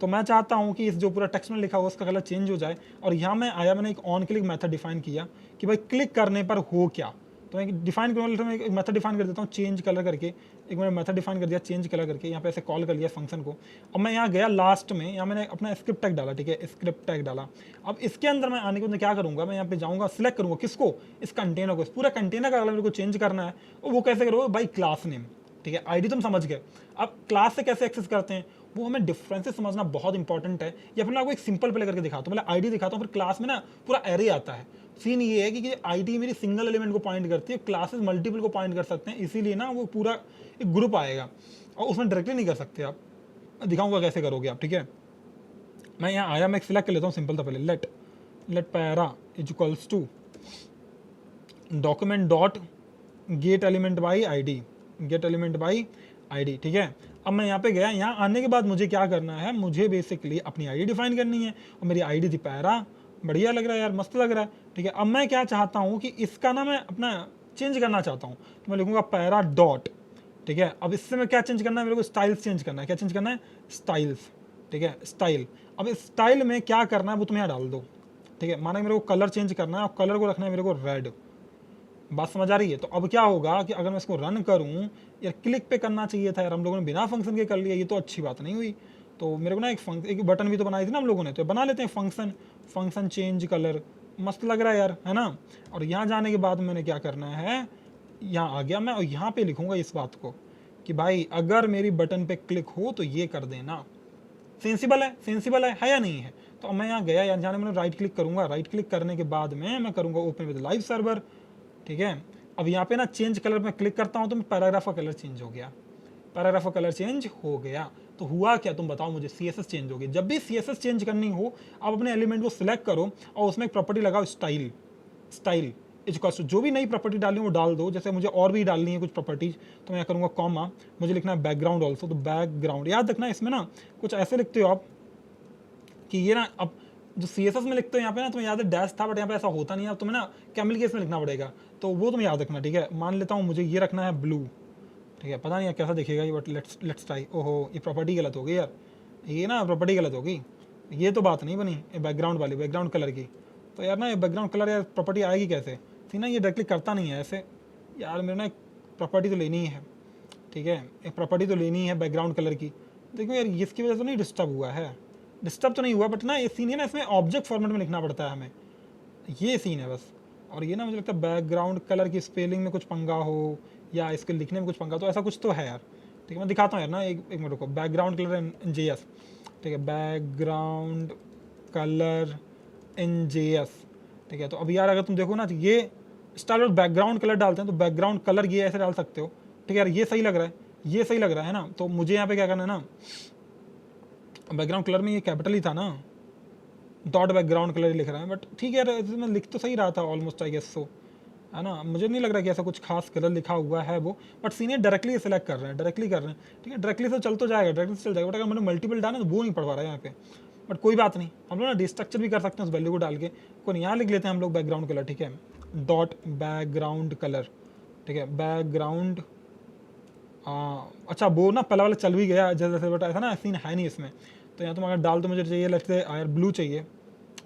तो मैं चाहता हूँ कि इस जो पूरा टेक्स्ट में लिखा हुआ उसका कलर चेंज हो जाए। और यहाँ मैं आया, मैंने एक ऑन क्लिक मेथड डिफाइन किया कि भाई क्लिक करने पर हो क्या। तो मैं डिफाइन करूँगा, मैं एक मेथड डिफाइन कर देता हूँ चेंज कलर करके, एक मैंने मेथड डिफाइन कर दिया चेंज कलर करके, यहाँ पे ऐसे कॉल कर लिया फंक्शन को। अब मैं यहाँ गया लास्ट में, यहाँ मैंने अपना स्क्रिप्ट टैग डाला, ठीक है, स्क्रिप्ट टैग डाला। अब इसके अंदर मैं आने के बाद क्या करूँगा, मैं यहाँ पे जाऊँगा, सिलेक्ट करूँगा किसको, इस कंटेनर को, इस पूरा कंटेनर का कलर मेरे को चेंज करना है। और वो कैसे करोगे भाई, क्लास नेम, ठीक है, ID तुम समझ गए। अब क्लास से कैसे एक्सेस करते हैं वो हमें डिफरेंसेस समझना बहुत इंपॉर्टेंट है। या फिर मैं आपको एक सिंपल प्ले करके दिखाता हूँ, मतलब ID दिखाता हूँ, फिर क्लास में ना पूरा एरे आता है। सीन ये है कि ID मेरी सिंगल एलिमेंट को पॉइंट करती है, क्लासेस मल्टीपल को पॉइंट कर सकते हैं, इसीलिए ना वो पूरा एक ग्रुप आएगा और उसमें डायरेक्टली नहीं कर सकते आप। दिखाऊंगा कैसे करोगे आप, ठीक है। मैं यहाँ आया, मैं एक सिलेक्ट कर लेता हूँ सिंपल था पहले, let para equals to document dot get element by ID, ठीक है। अब मैं यहाँ पे गया, यहाँ आने के बाद मुझे क्या करना है, मुझे बेसिकली अपनी ID डिफाइन करनी है। और मेरी ID थी पैरा, बढ़िया लग रहा है यार, मस्त लग रहा है, ठीक है। अब मैं क्या चाहता हूँ कि इसका ना मैं अपना चेंज करना चाहता हूँ, तो मैं लिखूंगा पैरा डॉट, ठीक है। अब इससे मैं क्या चेंज करना है, मेरे को स्टाइल्स चेंज करना है। क्या चेंज करना है? स्टाइल्स, ठीक है, स्टाइल। अब इस स्टाइल में क्या करना है वो तुम यहाँ डाल दो, ठीक है। माना कि मेरे को कलर चेंज करना है और कलर को रखना है मेरे को रेड। बात समझ आ रही है? तो अब क्या होगा कि अगर मैं इसको रन करूं, यार क्लिक पे करना चाहिए था यार, हम लोगों ने बिना फंक्शन के कर लिया, ये तो अच्छी बात नहीं हुई। तो मेरे को ना एक बटन भी तो बनाई थी ना हम लोगों ने, तो बना लेते हैं फंक्शन, फंक्शन चेंज कलर, मस्त लग रहा है यार, है ना। और यहाँ जाने के बाद मैंने क्या करना है, यहाँ आ गया मैं और यहाँ पे लिखूंगा इस बात को कि भाई अगर मेरी बटन पे क्लिक हो तो ये कर देना। सेंसिबल है, सेंसिबल है या नहीं है? तो अब मैं यहाँ गया, यहाँ जाने मैंने राइट क्लिक करूंगा, राइट क्लिक करने के बाद में मैं करूंगा ओपन विद लाइव सर्वर, ठीक है। अब यहाँ पे ना चेंज कलर में क्लिक करता हूँ तो पैराग्राफ का कलर चेंज हो गया, पैराग्राफ का कलर चेंज हो गया। तो हुआ क्या तुम बताओ मुझे? CSS चेंज हो गई। जब भी CSS चेंज करनी हो, आप अपने एलिमेंट को सिलेक्ट करो और उसमें एक प्रॉपर्टी लगाओ स्टाइल, स्टाइल इज जो भी नई प्रॉपर्टी डालनी वो डाल दो। जैसे मुझे और भी डालनी है कुछ प्रॉपर्टीज, तो मैं करूँगा कॉमा, मुझे लिखना है बैकग्राउंड ऑल्सो, तो बैकग्राउंड याद रखना इसमें ना कुछ ऐसे लिखते हो आप कि ये ना, अब जो CSS में लिखते हो यहाँ पे ना, तुम्हें याद है डैश था, बट यहाँ पे ऐसा होता नहीं है, अब तुम्हें ना कैमल केस में लिखना पड़ेगा, तो वो तुम्हें याद रखना, ठीक है। मान लेता हूँ मुझे ये रखना है ब्लू, ठीक है। पता नहीं कैसा दिखेगा ये, बट लेट्स ट्राई। ओहो, ये प्रॉपर्टी गलत हो गई यार, ये ना प्रॉपर्टी गलत हो गई, ये तो बात नहीं बनी ये बैकग्राउंड वाली, बैकग्राउंड कलर की। तो यार ना ये बैकग्राउंड कलर यार प्रॉपर्टी आएगी कैसे थी ना, ये डायरेक्टली करता नहीं है ऐसे यार। मेरे ना एक प्रॉपर्टी तो लेनी है, ठीक है, एक प्रॉपर्टी तो लेनी है बैकग्राउंड कलर की। देखो यार इसकी वजह से नहीं डिस्टर्ब हुआ है, डिस्टर्ब तो नहीं हुआ, बट ना ये सीन है ना, इसमें ऑब्जेक्ट फॉर्मेट में लिखना पड़ता है हमें, ये सीन है बस। और ये ना मुझे लगता है बैकग्राउंड कलर की स्पेलिंग में कुछ पंगा हो या इसके लिखने में कुछ पंगा, तो ऐसा कुछ तो है यार, ठीक है। मैं दिखाता हूँ यार ना, एक मिनट को, बैकग्राउंड कलर इन JS, ठीक है, बैकग्राउंड कलर इन JS, ठीक है। तो अब यार अगर तुम देखो ना, तो ये स्टाइल और बैकग्राउंड कलर डालते हैं, तो बैकग्राउंड कलर ये ऐसे डाल सकते हो, ठीक है यार, ये सही लग रहा है, ये सही लग रहा है ना। तो मुझे यहाँ पे क्या करना है ना, बैकग्राउंड कलर में ये कैपिटल ही था ना, डॉट बैकग्राउंड कलर ही लिख रहा है, बट ठीक है यार, मैं लिख तो सही रहा था ऑलमोस्ट, आई गेस सो, है ना। मुझे नहीं लग रहा कि ऐसा कुछ खास कलर लिखा हुआ है वो, बट सीनियर डायरेक्टली सेलेक्ट कर रहे हैं, डायरेक्टली कर रहे हैं, ठीक है। डायरेक्टली से चल तो जाएगा, डायरेक्टली से चल जाएगा, बट अगर मैंने मल्टीपल डाला तो वो नहीं पढ़ पा रहा है यहाँ पे, बट कोई बात नहीं, हम लोग ना डिस्ट्रक्चर भी कर सकते हैं उस वैल्यू को डाल के। कोई नहीं, यहाँ लिख लेते हैं हम लोग बैकग्राउंड कलर, ठीक है, डॉट बैकग्राउंड कलर, ठीक है, बैकग्राउंड। अच्छा वो ना पहला वाला चल भी गया जैसे, बट ऐसा ना सीन है नहीं इसमें। तो यहाँ तुम अगर डाल तो मुझे चाहिए लगते यार ब्लू चाहिए,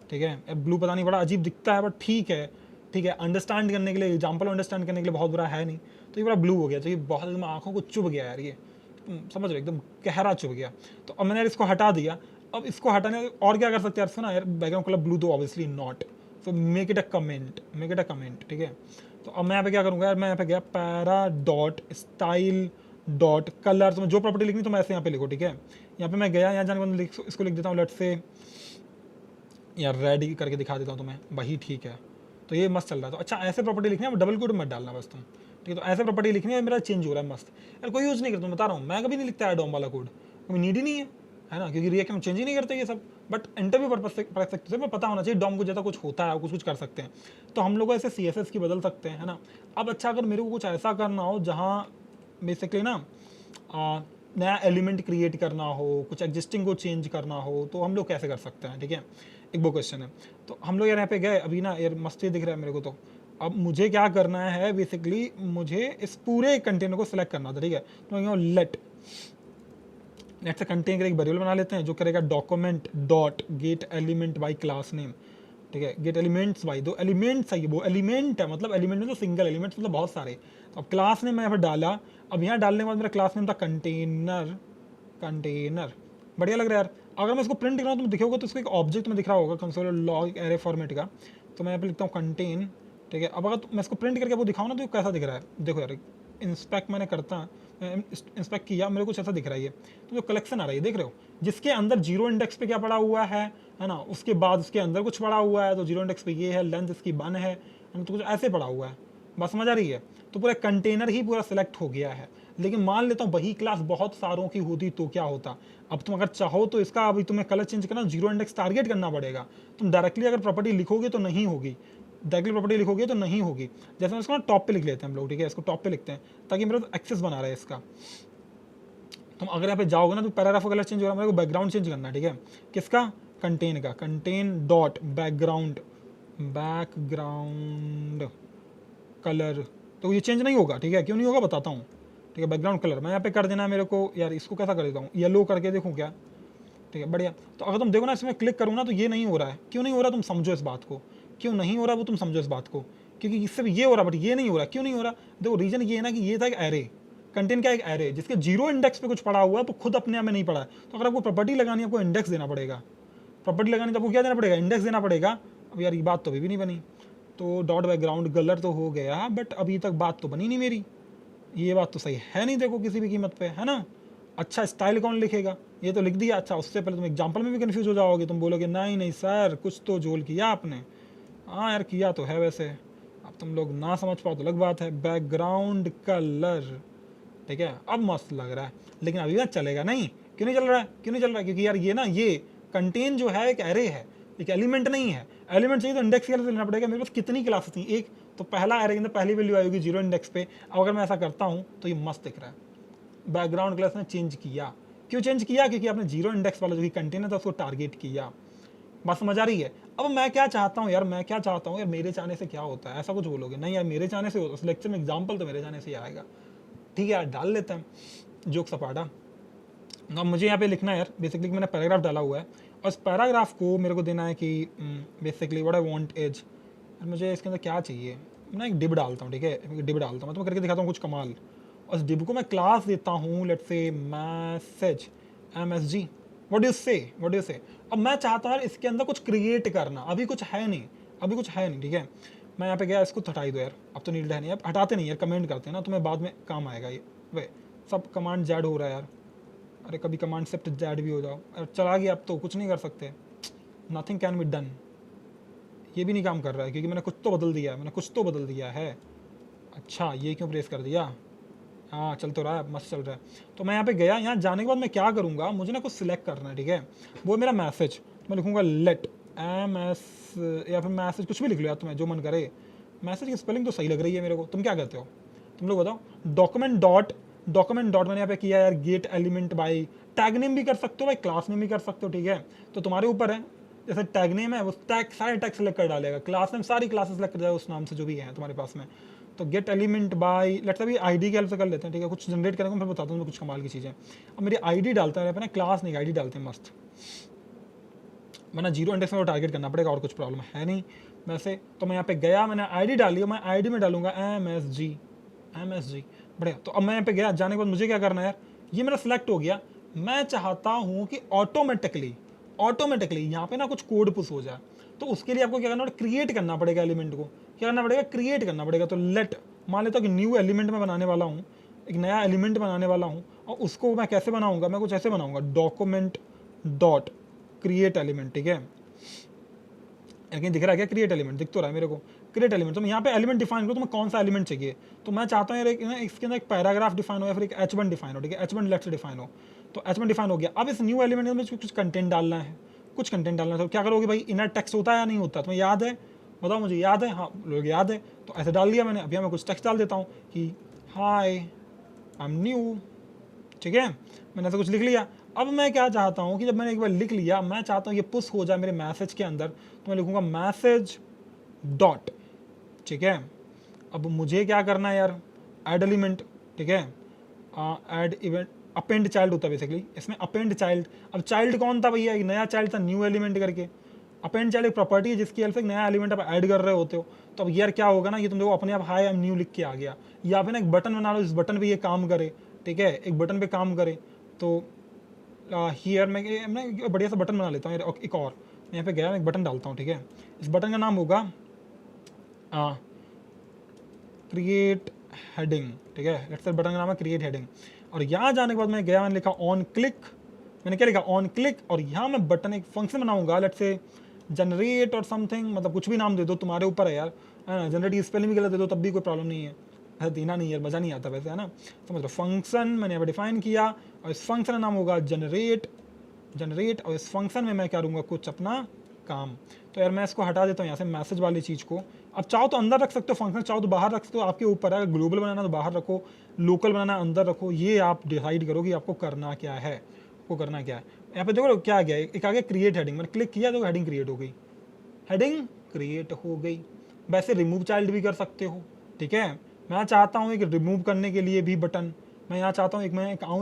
ठीक है। ब्लू पता नहीं बड़ा अजीब दिखता है, बट ठीक है, ठीक है, अंडरस्टैंड करने के लिए, एग्जाम्पल अंडरस्टैंड करने के लिए बहुत बुरा है नहीं। तो ये बड़ा ब्लू हो गया, तो ये बहुत एकदम आँखों को चुभ गया यार, ये समझ रहे एकदम गहरा चुभ गया। तो अब मैंने यार इसको हटा दिया। अब इसको हटाने और क्या कर सकते हैं यार, सुना यार बैकग्राउंड कलर ब्लू तो ऑब्वियसली नॉट, तो make it a comment, make it a comment, ठीक है। तो अब मैं यहाँ पे क्या करूँगा यार, मैं यहाँ पे गया para dot style dot colour, तो जो प्रॉपर्टी लिखनी तो मैं ऐसे यहाँ पे लिखो, ठीक है। यहाँ पे मैं गया, यहाँ जाने के बाद इसको लिख देता हूँ, लेट्स से यार रेड करके दिखा देता हूँ तुम्हें, वही ठीक है। तो ये मस्त चल रहा है। तो अच्छा ऐसे प्रॉपर्टी लिखनी है, डबल कोड मत डालना बस तुम, ठीक है। तो ऐसे प्रॉपर्टी लिखनी है, मेरा चेंज हो रहा है मस्त यार, कोई यूज़ नहीं करता, मैं बता रहा हूँ, मैं कभी नहीं लिखता है डॉम वाला कोड, कभी नीड ही नहीं है ना, क्योंकि रिएक्ट में चेंज ही नहीं करते ये सब। बट इंटरव्यू पर्पज से पढ़ सकते हैं, पता होना चाहिए डॉम को जैसा कुछ होता है, कुछ कुछ कर सकते हैं, तो हम लोग ऐसे CSS की बदल सकते हैं, है ना। अब अच्छा अगर मेरे को कुछ ऐसा करना हो जहाँ बेसिकली ना नया एलिमेंट क्रिएट करना हो, कुछ एग्जिस्टिंग को चेंज करना हो, तो हम लोग कैसे कर सकते हैं, ठीक है, एक वो क्वेश्चन है। तो हम लोग यार यहाँ पे गए, अभी ना यार मस्त ही दिख रहा है मेरे को। तो अब मुझे क्या करना है, बेसिकली मुझे इस पूरे कंटेनर को सिलेक्ट करना था, ठीक है। तो लेट से कंटेनर का एक वेरिएबल बना लेते हैं जो करेगा document dot get element by class name, ठीक है, गेट एलिमेंट्स बाई, दो एलिमेंट्स है, वो एलिमेंट है, मतलब एलिमेंट में तो सिंगल एलिमेंट्स मतलब बहुत सारे। तो अब क्लास नेम मैं यहाँ पर डाला, अब यहाँ डालने के बाद मेरा क्लास नेम था कंटेनर, कंटेनर, बढ़िया लग रहा है यार। अगर मैं इसको प्रिंट कर रहा हूँ तो दिखेगा, तो इसको एक ऑब्जेक्ट में दिख रहा होगा कंसोल लॉग एरे फॉर्मेट का, तो मैं यहाँ पे लिखता हूँ कंटेन, ठीक है। अब अगर मैं इसको प्रिंट करके वो दिखाऊँ ना, तो कैसा दिख रहा है देखो यार, इंस्पेक्ट मैंने करता, इंस्पेक्ट किया, मेरे को कुछ ऐसा दिख रहा है ये, तो जो कलेक्शन आ रहा है देख रहे हो, जिसके अंदर जीरो इंडेक्स पे क्या पड़ा हुआ है ना, उसके बाद उसके अंदर कुछ पड़ा हुआ है, तो जीरो इंडेक्स पे ये है, लेंथ इसकी 1 है, तो कुछ ऐसे पड़ा हुआ है, बस समझ आ रही है। तो पूरा कंटेनर ही पूरा सिलेक्ट हो गया है। लेकिन मान लेता हूँ वही क्लास बहुत सारों की होती तो क्या होता। अब तुम अगर चाहो तो इसका अभी तुम्हें कलर चेंज करना, जीरो इंडेक्स टारगेट करना पड़ेगा। तुम डायरेक्टली अगर प्रॉपर्टी लिखोगे तो नहीं होगी, डायरेक्टली प्रॉपर्टी लिखोगे तो नहीं होगी। जैसे इसको ना टॉप पे लिख लेते हैं हम लोग, ठीक है, इसको टॉप पे लिखते हैं ताकि मेरा एक्सेस बना रहा है इसका। तुम अगर यहाँ पे जाओगे ना तो पैराग्राफ का कलर चेंज हो रहा है, मेरे को बैकग्राउंड चेंज करना है, ठीक है, किसका, कंटेन का, contain dot background, background colour, तो ये चेंज नहीं होगा, ठीक है, क्यों नहीं होगा बताता हूँ, ठीक है। बैकग्राउंड कलर मैं यहाँ पे कर देना है मेरे को, यार इसको कैसा कर देता हूँ, येलो करके देखूँ क्या, ठीक है बढ़िया। तो अगर तुम देखो ना इसमें क्लिक करूँ ना तो ये नहीं हो रहा है, क्यों नहीं हो रहा तुम समझो इस बात को, क्यों नहीं हो रहा वो तुम समझो इस बात को, क्योंकि इससे ये हो रहा बट ये नहीं हो रहा, क्यों नहीं हो रहा, देखो रीजन ये है ना कि ये था एक एरे, कंटेंट का एक एरे जिसके जीरो इंडेक्स पे कुछ पड़ा हुआ है, तो खुद अपने आप में नहीं पड़ा है। तो अगर आपको प्रॉपर्टी लगानी है आपको इंडेक्स देना पड़ेगा, प्रॉपर्टी लगानी तो आपको क्या देना पड़ेगा, इंडेक्स देना पड़ेगा। अब यार ये बात तो अभी भी नहीं बनी, तो डॉट बैकग्राउंड कलर तो हो गया बट अभी तक बात तो बनी नहीं मेरी, ये बात तो सही है नहीं, देखो किसी भी कीमत पे, है ना। अच्छा स्टाइल कौन लिखेगा, ये तो लिख दिया, अच्छा उससे पहले तुम एग्जाम्पल में भी कंफ्यूज हो जाओगे, तुम बोलोगे नहीं नहीं सर कुछ तो जोल किया आपने, हाँ यार किया तो है वैसे, अब तुम लोग ना समझ पाओ तो अलग बात है। बैकग्राउंड कलर, ठीक है, अब मस्त लग रहा है, लेकिन अभी ना चलेगा नहीं, क्यों नहीं चल रहा है, क्यों नहीं चल रहा है, क्योंकि यार ये ना ये कंटेन जो है एक एरे है, एक एलिमेंट नहीं है, एलिमेंट चाहिए तो इंडेक्स की हेल्प से लेना पड़ेगा। मेरे पास कितनी क्लासेस थी, एक तो पहला एरे के अंदर पहली वैल्यू आएगी जीरो इंडेक्स पे, अब अगर मैं ऐसा करता हूँ तो ये मस्त दिख रहा है। बैकग्राउंड क्लास ने चेंज किया, क्यों चेंज किया, क्योंकि आपने जीरो इंडेक्स वाला जो कि कंटेनर था उसको टारगेट किया, बात समझ आ रही है। अब मैं क्या चाहता हूँ यार, मैं क्या चाहता हूँ यार, मेरे चाहने से क्या होता है, ऐसा कुछ बोलोगे नहीं यार मेरे चाहने से होता, उस लेक्चर में एग्जाम्पल तो मेरे चाहने से ही आएगा, ठीक है यार डाल लेते हैं जोक सपाटा। अब मुझे यहाँ पे लिखना है यार, बेसिकली मैंने पैराग्राफ डाला हुआ है और इस पैराग्राफ को मेरे को देना है कि basically what I want is, मुझे इसके अंदर क्या चाहिए, मैं एक डिब डालता हूँ, ठीक है, डिब डालता हूँ, मैं तो करके दिखाता हूँ कुछ कमाल, और इस डिब को मैं क्लास देता हूँ let's say message MSG, what do से, व्हाट डू से। अब मैं चाहता हूँ यार इसके अंदर कुछ क्रिएट करना, अभी कुछ है नहीं, अभी कुछ है नहीं, ठीक है। मैं यहाँ पे गया, इसको हटा ही दो यार, अब तो नीड है नहीं, अब हटाते नहीं यार, कमेंट करते हैं ना, तुम्हें बाद में काम आएगा ये, वे सब कमांड जैड हो रहा है यार, अरे कभी कमांड सेप्ट जैड भी हो जाओ, अरे चला गया, अब तो कुछ नहीं कर सकते, नथिंग कैन बी डन, ये भी नहीं काम कर रहा है क्योंकि मैंने कुछ तो बदल दिया है, मैंने कुछ तो बदल दिया है। अच्छा ये क्यों प्रेस कर दिया, हाँ चल तो रहा है, मस्त चल रहा है। तो मैं यहाँ पे गया, यहाँ जाने के बाद मैं क्या करूँगा, मुझे ना कुछ सिलेक्ट करना है, ठीक है, वो मेरा मैसेज, मैं लिखूँगा लेट MS या फिर मैसेज, कुछ भी लिख लो यार तुम्हें जो मन करे, मैसेज की स्पेलिंग तो सही लग रही है मेरे को, तुम क्या कहते हो, तुम लोग बताओ। डॉक्यूमेंट डॉट मैंने यहाँ पे किया यार, gate element by, tag name भी कर सकते हो भाई, क्लास नेम भी कर सकते हो, ठीक है, तो तुम्हारे ऊपर है। जैसे टैग नेम है वो टैग सारे टैग सेलेक्ट कर डालेगा, क्लास नेम सारी क्लासेस सेलेक्ट कर जाएगा उस नाम से जो भी है तुम्हारे पास में। तो गेट एलिमेंट बाई, लेट्स अभी आईडी की हेल्प से कर लेते हैं, ठीक है, कुछ जनरेट करेंगे फिर बताता हूँ कुछ कमाल की चीज़ें। अब मेरी आईडी डालता है, अपना क्लास नहीं आईडी डालते हैं मस्त, वरना जीरो इंडेक्स में टारगेट करना पड़ेगा और कुछ प्रॉब्लम है नहीं वैसे। तो मैं यहाँ पे गया, मैंने आईडी डाली, मैं आईडी में डालूंगा MSG, बढ़िया। तो अब मैं यहाँ पे गया, जाने के बाद मुझे क्या करना है यार, ये मेरा सिलेक्ट हो गया, मैं चाहता हूँ कि ऑटोमेटिकली यहाँ पे ना कुछ कोड पुश हो जाए, तो उसके लिए आपको क्या करना पड़ेगा, क्रिएट करना पड़ेगा एलिमेंट को, क्या करना पड़ेगा, क्रिएट करना पड़ेगा। तो लेट मान लेता हूँ कि न्यू एलिमेंट में बनाने वाला हूँ, एक नया एलिमेंट बनाने वाला हूँ, और उसको मैं कैसे बनाऊंगा, मैं कुछ ऐसे बनाऊंगा, डॉक्यूमेंट डॉट क्रिएट एलिमेंट, ठीक है, लेकिन दिख रहा है क्या, क्रिएट एलिमेंट दिख तो रहा है मेरे को, क्रिएट एलिमेंट। तो मैं यहाँ पे एलिमेंट डिफाइन करूँ, तो मैं कौन सा एलिमेंट चाहिए, तो मैं चाहता हूँ यार इसके अंदर एक पैराग्राफ डिफाइन हो या फिर एक H1 डिफाइन हो, ठीक है, H1 लेट से डिफाइन हो। तो H1 डिफाइन हो गया, अब इस न्यू एलिमेंट में कुछ कंटेंट डालना है, तो क्या करोगे भाई, इनर टेक्स्ट होता है या नहीं होता, तुम्हें याद है, बताओ मुझे, याद है, हाँ लोग याद है, तो ऐसे डाल दिया मैंने। अभी मैं कुछ टेक्स्ट डाल देता हूँ कि हाय आई एम न्यू, ठीक है, मैंने ऐसा कुछ लिख लिया। अब मैं क्या चाहता हूँ कि जब मैंने एक बार लिख लिया, मैं चाहता हूँ ये पुश हो जाए मेरे मैसेज के अंदर, तो मैं लिखूँगा मैसेज डॉट, ठीक है। अब मुझे क्या करना है यार, ऐड एलिमेंट, ठीक है, ऐड इवेंट, अपेंड चाइल्ड होता है बेसिकली इसमें, अपेंड चाइल्ड। अब चाइल्ड कौन था भैया, एक नया चाइल्ड था, न्यू एलिमेंट करके। अपेंड चाइल्ड एक प्रॉपर्टी है जिसकी हेल्प से एक नया एलिमेंट आप ऐड कर रहे होते हो। तो अब यार क्या होगा ना, ये तुम देखो अपने आप हाई एम न्यू लिख के आ गया, या फिर ना एक बटन बना लो, इस बटन पे ये काम करे, ठीक है, एक बटन पे काम करे। तो हियर मैं बढ़िया सा बटन बना लेता हूँ यार, एक और मैं यहाँ पे गया, मैं एक बटन डालता हूँ, ठीक है, इस बटन का नाम होगा क्रिएट हेडिंग, ठीक है, लेट्स से बटन का नाम है क्रिएट हेडिंग। और यहाँ जाने के बाद मैं गया, मैंने लिखा ऑन क्लिक, मैंने क्या लिखा ऑन क्लिक, और यहाँ मैं बटन एक फंक्शन बनाऊंगा, लेट्स से जनरेट और समथिंग, मतलब कुछ भी नाम दे दो, तुम्हारे ऊपर है यार, जनरेट की स्पेलिंग भी गलत दे दो तब भी कोई प्रॉब्लम नहीं है, ऐसा देना नहीं यार, मज़ा नहीं आता वैसे, है ना, समझ लो। फंक्शन मैंने यहाँ पर डिफाइन किया, और इस फंक्शन का नाम होगा जनरेट, और इस फंक्शन में मैं क्या करूँगा, कुछ अपना काम। तो यार मैं इसको हटा देता हूँ यहाँ से, मैसेज वाली चीज़ को। अब चाहो तो अंदर रख सकते हो फंक्शन, चाहो तो बाहर रख सकते हो, आपके ऊपर है, ग्लोबल बनाना तो बाहर रखो, लोकल बनाना अंदर रखो, ये आप डिसाइड करो कि आपको करना क्या है, आपको करना क्या है। यहाँ पे देखो क्या गया, एक आगे क्रिएट हेडिंग, मैंने क्लिक किया तो हेडिंग क्रिएट हो गई, हेडिंग क्रिएट हो गई। वैसे रिमूव चाइल्ड भी कर सकते हो, ठीक है। मैं चाहता हूँ एक रिमूव करने के लिए भी बटन, मैं यहाँ चाहता हूँ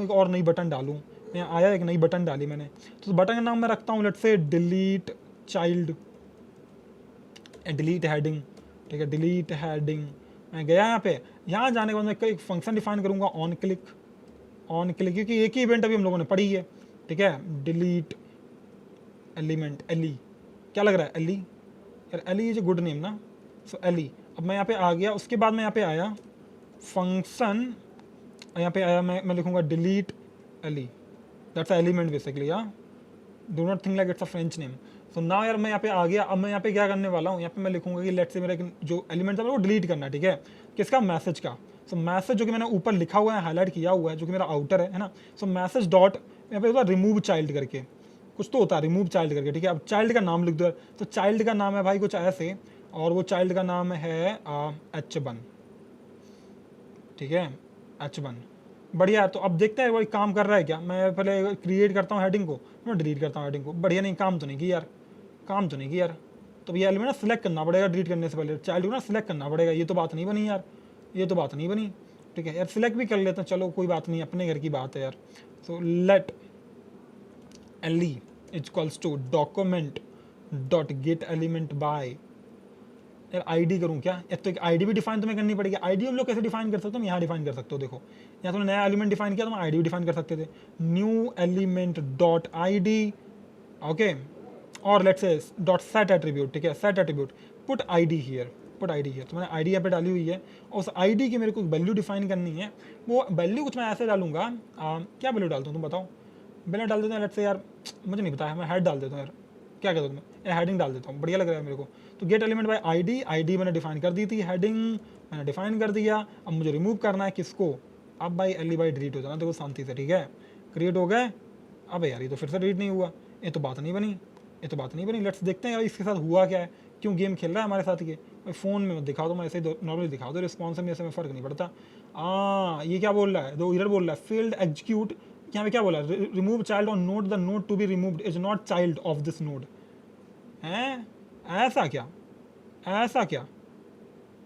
एक और नई बटन डालूँ। मैं आया एक नई बटन डाली मैंने, तो बटन का नाम मैं रखता हूँ let's say delete child, delete heading, ठीक है, डिलीट हेडिंग। मैं गया यहाँ जाने के बाद मैं एक फंक्शन डिफाइन करूँगा ऑन क्लिक, क्योंकि एक ही इवेंट अभी हम लोगों ने पढ़ी है, ठीक है। डिलीट एलिमेंट, एली क्या लग रहा है, एली यार, Ellie is a good name ना, सो एली। अब मैं यहाँ पे आ गया, उसके बाद मैं यहाँ पे आया फंक्शन, यहाँ पे आया मैं लिखूँगा delete Eli, that's element basically, हाँ, do not think like it's a French name. So now यार मैं यहाँ पे आ गया। अब मैं यहाँ पे क्या करने वाला हूँ, यहाँ पे मैं लिखूंगा कि लेट्स से मेरा जो एलिमेंट था वो डिलीट करना है, ठीक है, किसका, मैसेज का। सो मैसेज जो कि मैंने ऊपर लिखा हुआ है, हाईलाइट किया हुआ है, जो कि मेरा आउटर है ना। सो मैसेज डॉट यहाँ पे होता है रिमूव चाइल्ड करके, कुछ तो होता है रिमूव चाइल्ड करके, ठीक है। अब चाइल्ड का नाम लिख दो। तो चाइल्ड का नाम है भाई कुछ ऐसे, और वो चाइल्ड का नाम है H1, ठीक है, H1, बढ़िया है। तो अब देखते हैं वही काम कर रहा है क्या। मैं पहले क्रिएट करता हूँ हेडिंग को, मैं डिलीट करता हूँ हेडिंग को, बढ़िया, नहीं काम तो नहीं की यार, काम तो नहीं की यार। तो ये एलिमेंट ना सिलेक्ट करना पड़ेगा डिलीट करने से पहले, चाइल्ड को ना सिलेक्ट करना पड़ेगा। ये तो बात नहीं बनी यार, ये तो बात नहीं बनी, ठीक है यार। सिलेक्ट भी कर लेते हैं, चलो कोई बात नहीं, अपने घर की बात है यार। So let Ellie equals to document dot get element by, यार आईडी करूँ क्या, या तो एक आईडी भी डिफाइन तुम्हें करनी पड़ेगी। आईडी हम लोग कैसे डिफाइन कर सकते हो, यहाँ डिफाइन कर सकते हो, देखो यहाँ तुमने नया एलिमेंट डिफाइन किया तो हम आईडी भी डिफाइन कर सकते थे, new element dot ID, okay, और let's say dot set attribute, ठीक है, set attribute put ID here, put ID here. तो मैंने आईडी यहाँ पे डाली हुई है, और उस आईडी की मेरे को वैल्यू डिफाइन करनी है। वो वैल्यू कुछ मैं ऐसे डालूंगा, क्या वैल्यू डालता हूँ तुम बताओ, वैल्यू डाल देता हूँ लेट्स से यार, मुझे नहीं पता है, मैं हेड डाल देता हूँ यार, क्या कहता हूँ मैं, हेडिंग डाल देता हूँ, बढ़िया लग रहा है मेरे को। तो gate element bye ID, ID मैंने डिफाइन कर दी थी, हेडिंग मैंने डिफाइन कर दिया। अब मुझे रिमूव करना है किसको, अब भाई एली बाई डिलीट हो जाना, देखो शांति से, ठीक है, क्रिएट हो गए। अब यार ये तो फिर से डिलीट नहीं हुआ, ये तो बात नहीं बनी, ये तो बात नहीं बनी। लेट्स देखते हैं यार इसके साथ हुआ क्या है, क्यों गेम खेल रहा है हमारे साथ ये। भाई फ़ोन में मत दिखाओ तो मैं ऐसे नॉर्मली दिखाओ तो रिस्पॉन्स में ऐसे में फ़र्क नहीं पड़ता। ये क्या बोल रहा है, दो इधर बोल रहा है फील्ड एग्जीक्यूट, यहाँ पे क्या बोला, remove child on node, the node to be removed is not child of this node. हैं, ऐसा क्या, ऐसा क्या,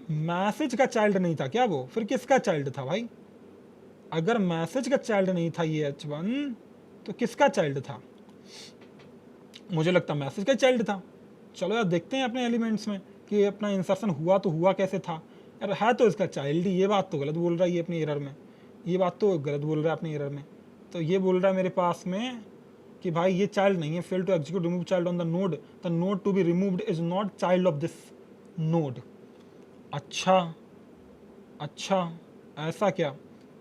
मैसेज का चाइल्ड नहीं था क्या वो, फिर किसका चाइल्ड था भाई। अगर मैसेज का चाइल्ड नहीं था ये H1, तो किसका चाइल्ड था, मुझे लगता मैसेज का चाइल्ड था। चलो यार देखते हैं अपने एलिमेंट्स में कि अपना इंसर्शन हुआ तो हुआ कैसे था। यार है तो इसका चाइल्ड ही, ये बात तो गलत बोल रहा है ये अपनी एरर में, ये बात तो गलत बोल रहा है अपनी एरर में। तो ये बोल रहा है मेरे पास में कि भाई ये चाइल्ड नहीं है, fail to execute remove child on the node to be removed is not child of this node. अच्छा अच्छा, ऐसा क्या,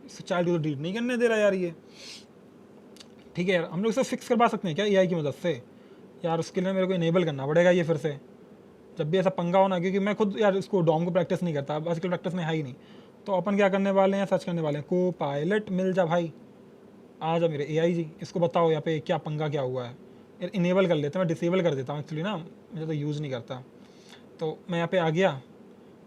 इस चाइल्ड को तो डिलीट नहीं करने दे रहा यार ये। ठीक है यार, हम लोग इसे फिक्स करवा सकते हैं क्या एआई की मदद से। यार उसके लिए मेरे को इनेबल करना पड़ेगा ये फिर से, जब भी ऐसा पंगा होना, क्योंकि मैं खुद यार इसको डॉम को प्रैक्टिस नहीं करता, आजकल प्रैक्टिस में है ही नहीं। तो अपन क्या करने वाले हैं, सर्च करने वाले हैं को पायलट, मिल जा भाई, आ जा मेरे एआई जी, इसको बताओ यहाँ पे क्या पंगा क्या हुआ है। यार इनेबल कर लेते हैं, मैं डिसेबल कर देता हूँ एक्चुअली ना, मुझे तो यूज़ नहीं करता। तो मैं यहाँ पे आ गया,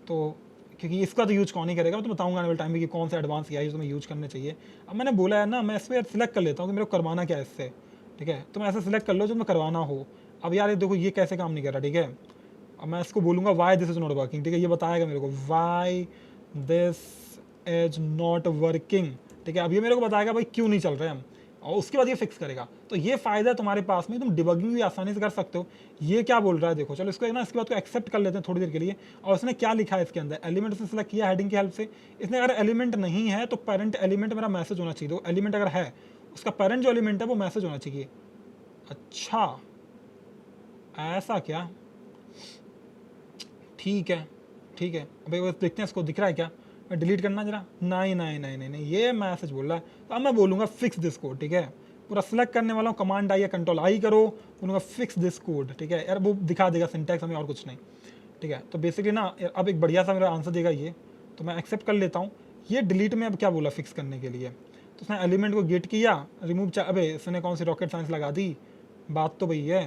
तो क्योंकि इसका तो यूज कौन ही करेगा, मैं तो बताऊंगा आने वाले टाइम में कि कौन सा एडवांस एआई तुम्हें यूज करने चाहिए। अब मैंने बोला है ना, मैं इस पर सिलेक्ट कर लेता हूँ कि मेरे को करवाना क्या है इससे, ठीक है। तो मैं ऐसे सिलेक्ट कर लो जो तुम्हें करवाना हो। अब यार ये देखो ये कैसे काम नहीं कर रहा, ठीक है। अब मैं इसको बोलूँगा why this is not working, ठीक है, ये बताएगा मेरे को why this is not working, ठीक है। अब ये मेरे को बताएगा भाई क्यों नहीं चल रहे हैं हम, और उसके बाद ये फिक्स करेगा। तो ये फ़ायदा है तुम्हारे पास में, तुम डिबगिंग भी आसानी से कर सकते हो। ये क्या बोल रहा है देखो, चलो इसको ना, इसके बाद को एक्सेप्ट कर लेते हैं थोड़ी देर के लिए। और उसने क्या लिखा है इसके अंदर, एलिमेंट से सिलेक्ट किया हेडिंग की हेल्प से। इसने अगर एलिमेंट नहीं है तो पेरेंट एलिमेंट मेरा मैसेज होना चाहिए, तो एलिमेंट अगर है उसका पेरेंट जो एलिमेंट है वो मैसेज होना चाहिए। अच्छा ऐसा क्या, ठीक है ठीक है। भाई वो देखते हैं इसको दिख रहा है क्या, मैं डिलीट करना जरा, नहीं नहीं नहीं नहीं नहीं, ये मैसेज बोल रहा है। तो अब मैं बोलूँगा फिक्स दिस कोड, ठीक है, पूरा सिलेक्ट करने वाला हूँ, कमांड आई या कंट्रोल आई करो, बोलूँगा फिक्स दिस कोड, ठीक है। यार वो दिखा देगा सिंटैक्स हमें, और कुछ नहीं, ठीक है। तो बेसिकली ना अब एक बढ़िया सा मेरा आंसर देगा ये, तो मैं एक्सेप्ट कर लेता हूँ। ये डिलीट में अब क्या बोला फिक्स करने के लिए, तो उसने एलिमेंट को गेट किया, रिमूव अबे इसने कौन सी रॉकेट साइंस लगा दी, बात तो वही है।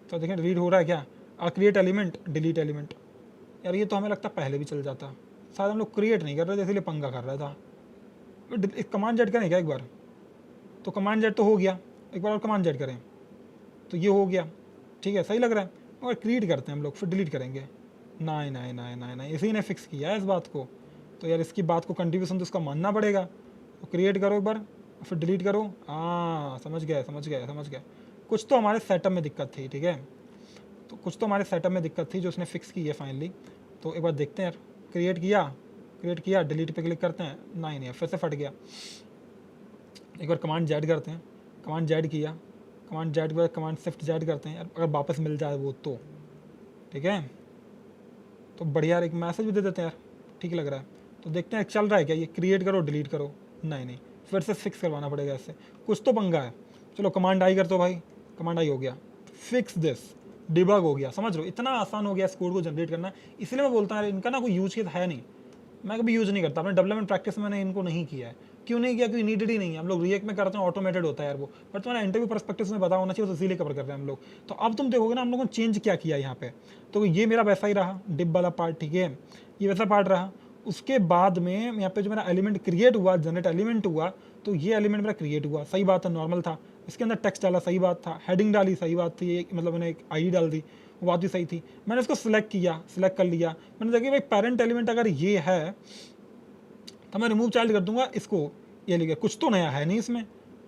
तो देखें डिलीट हो रहा है क्या, क्रिएट एलिमेंट डिलीट एलिमेंट। यार ये तो हमें लगता है पहले भी चल जाता, शायद हम लोग क्रिएट नहीं कर रहे थे इसलिए पंगा कर रहा था। एक कमांड जेड करें क्या एक बार, तो कमांड जेड तो हो गया, एक बार और कमांड जेड करें तो ये हो गया, ठीक है, सही लग रहा है। और क्रिएट करते हैं हम लोग, फिर डिलीट करेंगे। नहीं नहीं नहीं नहीं नहीं, इसी ने फिक्स किया है इस बात को, तो यार इसकी बात को कंट्रीब्यूशन तो उसका मानना पड़ेगा। तो क्रिएट करो एक बार, फिर डिलीट करो। हाँ समझ गया समझ गया समझ गया, कुछ तो हमारे सेटअप में दिक्कत थी, ठीक है, तो कुछ तो हमारे सेटअप में दिक्कत थी जो उसने फिक्स की है फाइनली। तो एक बार देखते हैं यार, क्रिएट किया, डिलीट पे क्लिक करते हैं, नहीं फिर से फट गया। एक बार कमांड जेड करते हैं, कमांड जेड किया, कमांड जेड के बाद कमांड शिफ्ट जेड करते हैं यार, अगर वापस मिल जाए वो तो ठीक है। तो बढ़िया एक मैसेज भी दे देते हैं यार, ठीक लग रहा है। तो देखते हैं चल रहा है क्या ये, क्रिएट करो डिलीट करो, नहीं फिर से फिक्स करवाना पड़ेगा इससे, कुछ तो पंगा है। चलो कमांड आई कर दो भाई, कमांड आई हो गया, फिक्स दिस, डिबग हो गया। समझ लो इतना आसान हो गया इस कोड को जनरेट करना, इसलिए मैं बोलता हूँ इनका ना कोई यूज केस है नहीं, मैं कभी यूज़ नहीं करता, अपने डेवलपमेंट प्रैक्टिस में मैंने इनको नहीं किया है। क्यों नहीं किया, क्योंकि नीडेड ही नहीं है। हम लोग रिएक्ट में करते हैं, ऑटोमेटेड होता है यार वो, बट तुम्हारा इंटरव्यू पर्सपेक्टिव में पता होना चाहिए, तो इसीलिए कवर कर रहे हैं हम लोग। तो अब तुम देखोगे ना हम लोगों ने चेंज क्या किया यहाँ पे, तो ये मेरा वैसा ही रहा डिप वाला पार्ट, ठीक है, ये वैसा पार्ट रहा। उसके बाद में यहाँ पे जो मेरा एलिमेंट क्रिएट हुआ, जनरेट एलिमेंट हुआ, तो ये एलिमेंट मेरा क्रिएट हुआ, सही बात है, नॉर्मल था। इसके अंदर टेक्स्ट डाला, सही बात था, हेडिंग डाली, सही बात थी, मतलब मैंने एक आई डाल दी, वो बात भी सही थी। मैंने इसको सिलेक्ट किया, सिलेक्ट कर लिया, मैंने देखा भाई पेरेंट एलिमेंट अगर ये है तो मैं रिमूव चाइल्ड कर दूंगा इसको, ये लिखा कुछ तो नया है नहीं इसमें,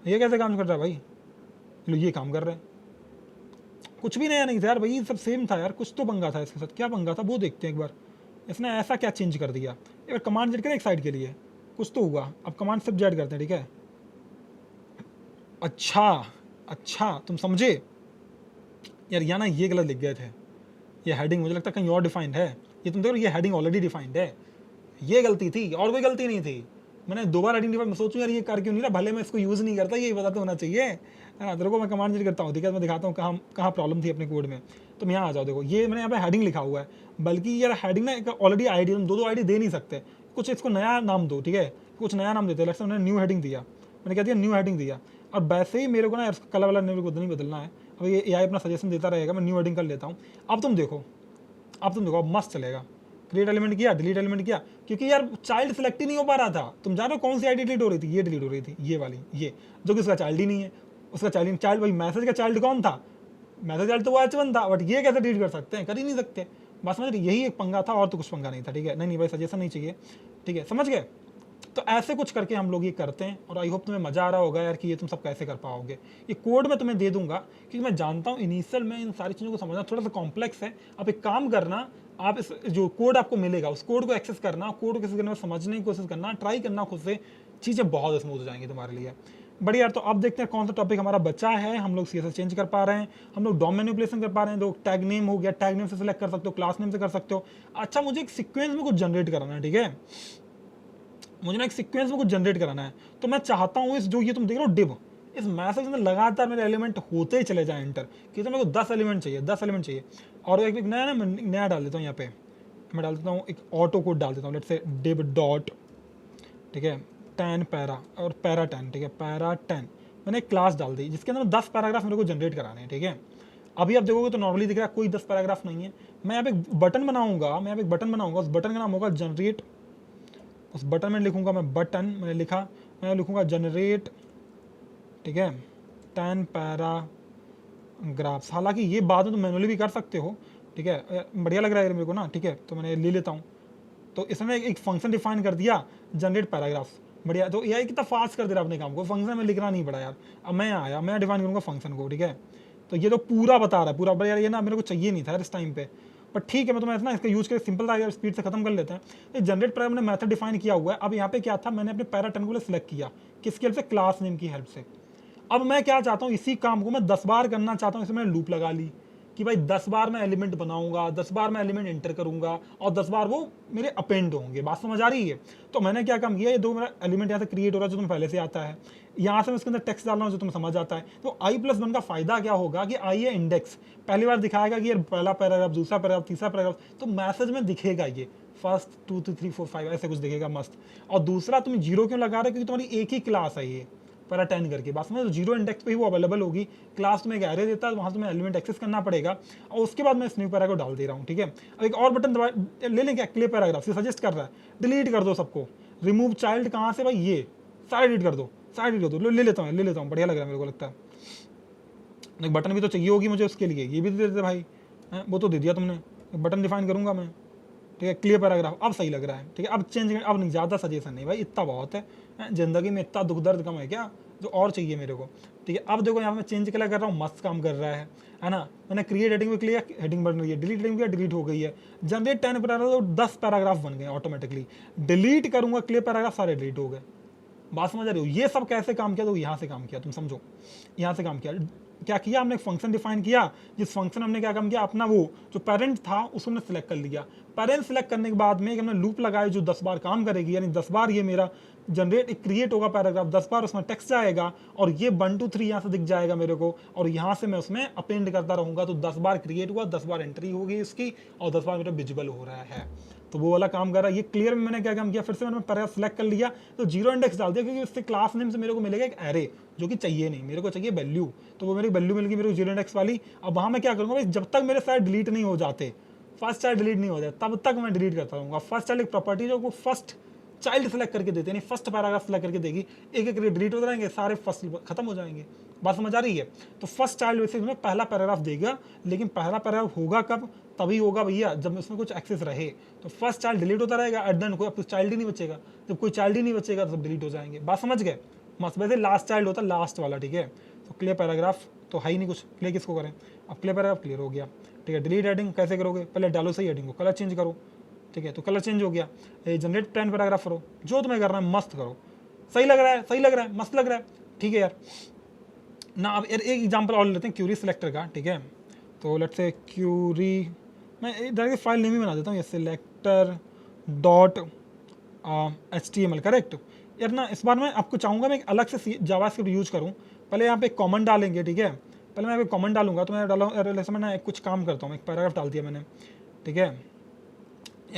ये कैसे काम कर रहा है भाई, लो ये काम कर रहा है, कुछ भी नया नहीं था यार भाई, ये सब सेम था यार, कुछ तो पंगा था इसके साथ, क्या पंगा था वो देखते हैं एक बार, इसने ऐसा क्या चेंज कर दिया। एक बार कमांड जेड करें एक साइड के लिए, कुछ तो हुआ, अब कमांड सिर्फ जेड करते हैं, ठीक है। अच्छा तुम समझे यार, या ना ये गलत लिख गए थे, ये हेडिंग मुझे लगता है कहीं और डिफाइंड है, ये तुम देखो ये हेडिंग ऑलरेडी डिफाइंड है, ये गलती थी और कोई गलती नहीं थी। मैंने दोबारा आइडेंटिफाई, मैं सोचूं यार ये कर क्यों नहीं रहा, भले मैं इसको यूज़ नहीं करता, ये पता तो होना चाहिए। हाँ तेरे को मैं कमांड जेड करता हूँ, ठीक है, मैं दिखाता हूँ कहाँ प्रॉब्लम थी अपने कोड में। तुम यहाँ आ जाओ, देखो ये मैंने यहाँ पे हेडिंग लिखा हुआ है, बल्कि यार हेडिंग ना ऑलरेडी आईडी, दो आईडी दे नहीं सकते, कुछ इसको नया नाम दो, ठीक है, कुछ नया नाम देते हैं। जैसे मैंने न्यू हेडिंग दिया, मैंने क्या दिया, न्यू हेडिंग दिया, और वैसे ही मेरे को ना कलर वाला मेरे को नहीं बदलना है, अब ये एआई अपना सजेशन देता रहेगा, मैं न्यू हेडिंग कर लेता हूँ। अब तुम देखो अब मस्त चलेगा। क्रिएट एलिमेंट किया, डिलीट एलिमेंट किया, क्योंकि यार चाइल्ड सिलेक्ट ही नहीं हो पा रहा था। तुम जान रहे हो कौन सी आईडी डिलीट हो रही थी, ये डिलीट हो रही थी, ये वाली, ये जो कि उसका चाइल्ड ही नहीं है, उसका चाइल्ड भाई मैसेज का चाइल्ड कौन था, मैसेज चाइल्ड तो वो H1 था, बट ये कैसे डिलीट कर सकते हैं, कर ही नहीं सकते। बस समझ रहे, यही एक पंगा था और तो कुछ पंगा नहीं था, ठीक है। नहीं भाई सजेशन नहीं चाहिए, ठीक है, समझ गए। तो ऐसे कुछ करके हम लोग ये करते हैं, और आई होप तुम्हें मजा आ रहा होगा यार कि ये तुम सब कैसे कर पाओगे। ये कोड मैं तुम्हें दे दूंगा, क्योंकि मैं जानता हूँ इनिशियल में इन सारी चीज़ों को समझना थोड़ा सा कॉम्प्लेक्स है। आप एक काम करना, आप इस जो कोड आपको मिलेगा उस कोड को एक्सेस करना, कोड को किसी करने समझने की कोशिश करना, ट्राई करना खुद से, चीज़ें बहुत स्मूथ हो जाएंगी तुम्हारे लिए। बढ़िया यार, तो अब देखते हैं कौन सा टॉपिक हमारा बचा है। हम लोग सीएसएस चेंज कर पा रहे हैं, हम लोग डॉम मैनिपुलेशन कर पा रहे हैं, तो टैग नेम हो गया, टैग नेम से सिलेक्ट कर सकते हो, क्लास नेम से कर सकते हो। अच्छा मुझे एक सीक्वेंस में कुछ जनरेट कराना है, ठीक है, मुझे ना एक सीक्वेंस में कुछ जनरेट कराना है। तो मैं चाहता हूँ इस जो ये तुम देख रहे हो डिव, इस मैसेज में लगातार मेरे एलिमेंट होते ही चले जाए एंटर, कि तो मेरे को 10 एलिमेंट चाहिए, 10 एलिमेंट चाहिए। और एक नया डाल देता हूँ, यहाँ पे मैं डाल देता हूँ एक ऑटो कोड डाल देता हूँ, लेट्स से डिव डॉट, ठीक है, 10 पैरा और पैरा 10, ठीक है, पैरा 10 मैंने एक क्लास डाल दी जिसके अंदर 10 पैराग्राफ मेरे को जनरेट कराने हैं, ठीक है। अभी आप देखोगे तो नॉर्मली दिख रहा है कोई 10 पैराग्राफ नहीं है। मैं यहाँ पे एक बटन बनाऊंगा, उस बटन का नाम होगा जनरेट, उस बटन में लिखूंगा मैं बटन, मैंने लिखा, मैं लिखूंगा जनरेट, ठीक है, 10 पैराग्राफ्स। हालांकि ये बाद में तो मैनुअली भी कर सकते हो, ठीक है, बढ़िया लग रहा है मेरे को ना, ठीक है, तो मैंने ले लेता हूँ। तो इसने एक फंक्शन डिफाइन कर दिया, जनरेट पैराग्राफ्स, बढ़िया। तो एआई कितना फास्ट कर दे रहा है अपने काम को, फंक्शन में लिखना नहीं पड़ा यार। अब मैं आया, मैं डिफाइन करूँगा फंक्शन को, ठीक है। तो ये तो पूरा बता रहा है, पूरा, यार ये ना मेरे को चाहिए नहीं था यार इस टाइम पे, पर ठीक है, मैं तुम्हें ना इसका यूज करके सिंपल था यार, स्पीड से खत्म कर लेते हैं। ये जनरेट पैरा मैंने मेथड डिफाइन किया हुआ है। अब यहाँ पे क्या था, मैंने अपने पैरा 10 को सिलेक्ट किया, किसकी हेल्प से, क्लास नेम की हेल्प से। अब मैं क्या चाहता हूँ, इसी काम को मैं 10 बार करना चाहता हूँ। इसमें मैंने लूप लगा ली कि भाई 10 बार मैं एलिमेंट बनाऊंगा, 10 बार मैं एलिमेंट एंटर करूंगा, और 10 बार वो मेरे अपेंड होंगे। बात समझ आ रही है। तो मैंने क्या काम किया, ये दो मेरा एलिमेंट यहाँ से क्रिएट हो रहा है जो तुम्हें पहले से आता है, यहाँ से मैं इसके अंदर टेक्स्ट डाल रहा हूँ जो तुम्हें समझ आता है। तो i+1 का फायदा क्या होगा कि आई है इंडेक्स, पहली बार दिखाएगा कि यार पहला पैराग्राफ, दूसरा पैराग्राफ, तीसरा पैराग्राफ, तो मैसेज में दिखेगा ये फर्स्ट 2 3 4 5 ऐसे कुछ दिखेगा मस्त। और दूसरा तुम 0 क्यों लगा रहे हो, क्योंकि तुम्हारी एक ही क्लास है ये पैरा 10 करके, बस में तो 0 इंडेक्स पे ही वो अवेलेबल होगी। क्लास तुम्हें एक एरे देता है, वहाँ तुम्हें एलिमेंट एक्सेस करना पड़ेगा, और उसके बाद मैं इस न्यू पैरा को डाल दे रहा हूँ, ठीक है। अब एक और बटन दबा ले लें क्या, क्लियर पैराग्राफ से सजेस्ट कर रहा है, डिलीट कर दो सबको, रिमूव चाइल्ड कहाँ से भाई, ये सारे डिलीट कर दो, सारे डिलीट कर दो। ले लेता हूँ, बढ़िया लग रहा है मेरे को, लगता है एक बटन भी तो चाहिए होगी मुझे उसके लिए, ये भी दे देते भाई, वो तो दे दिया तुमने, बटन डिफाइन करूंगा मैं, ठीक है। क्लियर पैराग्राफ, अब सही लग रहा है, ठीक है। अब चेंज, अब नहीं, ज़्यादा सजेशन नहीं भाई, इतना बहुत है। ज़िंदगी में इतना दुख दर्द कम है क्या जो और चाहिए मेरे को, ठीक है। अब देखो यहाँ पे मैं चेंज कलर कर रहा हूँ, मस्त काम कर रहा है ना। मैंने क्रिएट हेडिंग भी किया, हेडिंग बन रही है, डिलीट हेडिंग किया, डिलीट हो गई है। जनरेट 10 पैराग्राफ, तो 10 पैराग्राफ बन गए ऑटोमेटिकली। डिलीट करूंगा क्लियर पैराग्राफ, सारे डिलीट हो गए। बात समझ रहे हो, ये सब कैसे काम किया, तो यहाँ से काम किया, तुम समझो, यहाँ से काम किया। क्या किया हमने, एक फंक्शन डिफाइन किया, जिस फंक्शन हमने क्या काम किया, अपना वो जो पेरेंट था उसको हमने सिलेक्ट कर लिया। पेरेंट सिलेक्ट करने के बाद में हमने लूप लगाई जो 10 बार काम करेगी, यानी 10 बार ये मेरा जनरेट क्रिएट होगा पैराग्राफ, 10 बार उसमें टेक्स्ट जाएगा और ये 1 2 3 यहाँ से दिख जाएगा मेरे को, और यहाँ से मैं उसमें अपेंड करता रहूंगा। तो 10 बार क्रिएट हुआ, 10 बार एंट्री होगी इसकी, और 10 बार मेरा विजिबल हो रहा है। तो वो वाला काम कर रहा है। ये क्लियर में मैंने क्या काम किया, फिर से मैंने पैराग्राफ सेलेक्ट कर लिया, तो जीरो इंडेक्स डाल दिया, क्योंकि उससे क्लास नेम से मेरे को मिलेगा एक एरे, जो कि चाहिए नहीं, मेरे को चाहिए वैल्यू। तो वो मेरी वैल्यू मिल गई मेरे को जीरो इंडेक्स वाली। अब वहाँ मैं क्या करूँगा भाई, जब तक मेरे सारे डिलीट नहीं हो जाते, फर्स्ट चाइल्ड डिलीट नहीं हो जाए, तब तक मैं डिलीट करता रहूँगा। फर्स्ट चाइल्ड एक प्रॉपर्टी जो वो फर्स्ट चाइल्ड सेलेक्ट करके देते हैं, फर्स्ट पैराग्राफ सेलेक्ट करके देगी, एक एक डिलीट हो जाएंगे, सारे फर्स्ट खत्म हो जाएंगे। बात समझ आ रही है। तो फर्स्ट चाइल्ड बेसिस में पहला पैराग्राफ देगा, लेकिन पहला पैराग्राफ होगा कब, तभी होगा भैया जब उसमें कुछ एक्सेस रहे। तो फर्स्ट चाइल्ड डिलीट होता रहेगा, एट द एंड कोई अब चाइल्ड ही नहीं बचेगा। जब कोई चाइल्ड ही नहीं बचेगा तो सब डिलीट हो जाएंगे। बात समझ गए, मस्त। वैसे लास्ट चाइल्ड होता है लास्ट वाला, ठीक है। तो क्लियर पैराग्राफ तो है ही नहीं कुछ, क्लियर किसको करें। अब क्लियर पैराग्राफ क्लियर हो गया, ठीक है। डिलीट हेडिंग कैसे करोगे, पहले डालो सही हेडिंग को, कलर चेंज करो, ठीक है। तो कलर चेंज हो गया। जनरेट 10 पैराग्राफ करो, जो तुम्हें करना है मस्त करो, सही लग रहा है, सही लग रहा है, मस्त लग रहा है, ठीक है यार ना। अब एक एग्जांपल और लेते हैं क्यूरी सिलेक्टर का, ठीक है। तो लेट्स से क्यूरी, मैं डायरेक्ट फाइल नेम ही बना देता हूँ, ये सिलेक्टर डॉट HTML, करेक्ट यार ना। इस बार मैं आपको चाहूँगा मैं एक अलग से जावास्क्रिप्ट यूज करूँ। पहले यहाँ पे एक कॉमेंट डालेंगे, ठीक है। पहले मैं यहाँ पे कॉमेंट डालूंगा, तो मैं डाला मैं कुछ काम करता हूँ, एक पैराग्राफ डाल दिया मैंने, ठीक है।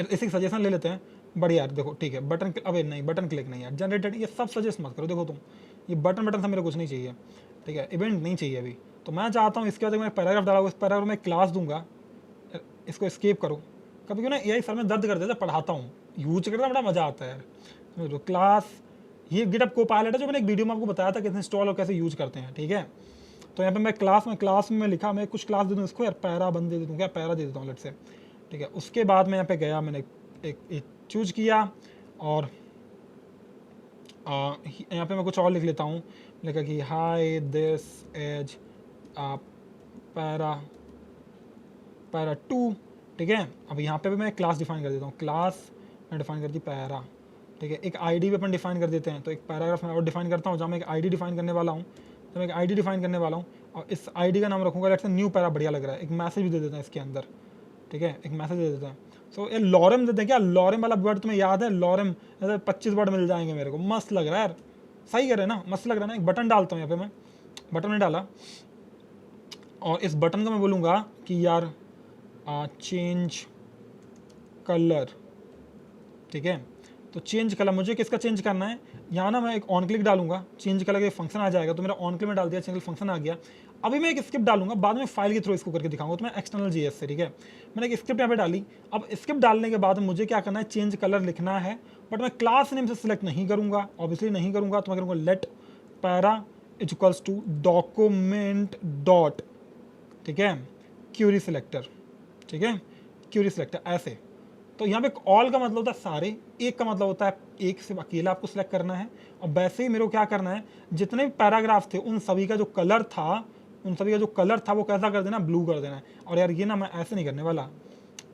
इसी सजेशन ले लेते हैं, बढ़िया यार देखो, ठीक है। बटन, अबे नहीं बटन क्लिक नहीं यार, जनरेटेड, ये सब सजेस्ट मत करो। देखो तुम, ये बटन से मेरे कुछ नहीं चाहिए, ठीक है। इवेंट नहीं चाहिए अभी। तो मैं चाहता हूँ इसके बाद मैं पैराग्राफ डाला, इस पैराग्राफ में क्लास दूंगा, इसको स्केप करो। कभी क्यों ना AI सर में दर्द कर देता, पढ़ाता हूँ, यूज करना बड़ा मजा आता है यार। क्लास, ये गिटअप कोपायलट है जो मैंने एक वीडियो में आपको बताया था कैसे इंस्टॉल और कैसे यूज करते हैं, ठीक है। तो यहाँ पे मैं क्लास में लिखा, मैं कुछ क्लास दे दूँ इसको यार, पैरा बंद दे दूँ क्या, पैरा दे देता हूँ लेट से, ठीक है। उसके बाद मैं यहाँ पे गया, मैंने एक चूज किया, और यहाँ पे मैं कुछ और लिख लेता हूँ, लिखा कि हाई दिस एज पैरा 2, ठीक है। अब यहाँ पे भी मैं क्लास डिफाइन कर देता हूँ, क्लास मैं डिफाइन कर दी पैरा, ठीक है। एक ID भी अपन डिफाइन कर देते हैं। तो एक पैराग्राफ मैं और डिफाइन करता हूँ, जहाँ मैं एक ID डिफाइन करने वाला हूँ, तो मैं एक ID डिफाइन करने वाला हूँ, और इस ID का नाम रखूँगा लेट्स से न्यू पैरा, बढ़िया लग रहा है। एक मैसेज भी दे देते हैं इसके अंदर, ठीक है, एक मैसेज दे देते हैं। सो ये लॉरम देते हैं क्या, लॉरम वाला वर्ड तुम्हें याद है, लॉरम, 25 वर्ड मिल जाएंगे मेरे को, मस्त लग रहा है यार, सही कर रहे हैं ना, मस्त लग रहा है ना। एक बटन डालता हूँ यहाँ पे, मैं बटन में डाला, और इस बटन को मैं बोलूँगा कि यार चेंज कलर, ठीक है। तो चेंज कलर मुझे किसका चेंज करना है, यहाँ ना मैं एक ऑन क्लिक डालूंगा, चेंज कलर का फंक्शन आ जाएगा। तो मेरा ऑन क्लिक में डाल दिया, चेंज फंक्शन आ गया। अभी मैं एक स्क्रिप्ट डालूंगा, बाद में फाइल के थ्रू इसको करके दिखाऊंगा, तो मैं एक्सटर्नल JS से, ठीक है। मैंने एक स्क्रिप्ट यहाँ पे डाली। अब स्क्रिप्ट डालने के बाद मुझे क्या करना है, चेंज कलर लिखना है, बट मैं क्लास नेम से सिलेक्ट नहीं करूँगा, ऑब्वियसली नहीं करूँगा। तो मैं करूँगा let para equals to document dot, ठीक है, क्यूरी सिलेक्टर, ठीक है, क्यूरी सिलेक्टर ऐसे। तो यहाँ पे ऑल का मतलब होता है सारे, एक का मतलब होता है एक से अकेला आपको सिलेक्ट करना है। और वैसे ही मेरे को क्या करना है, जितने भी पैराग्राफ थे उन सभी का जो कलर था, वो कैसा कर देना, ब्लू कर देना है। और यार ये ना मैं ऐसे नहीं करने वाला,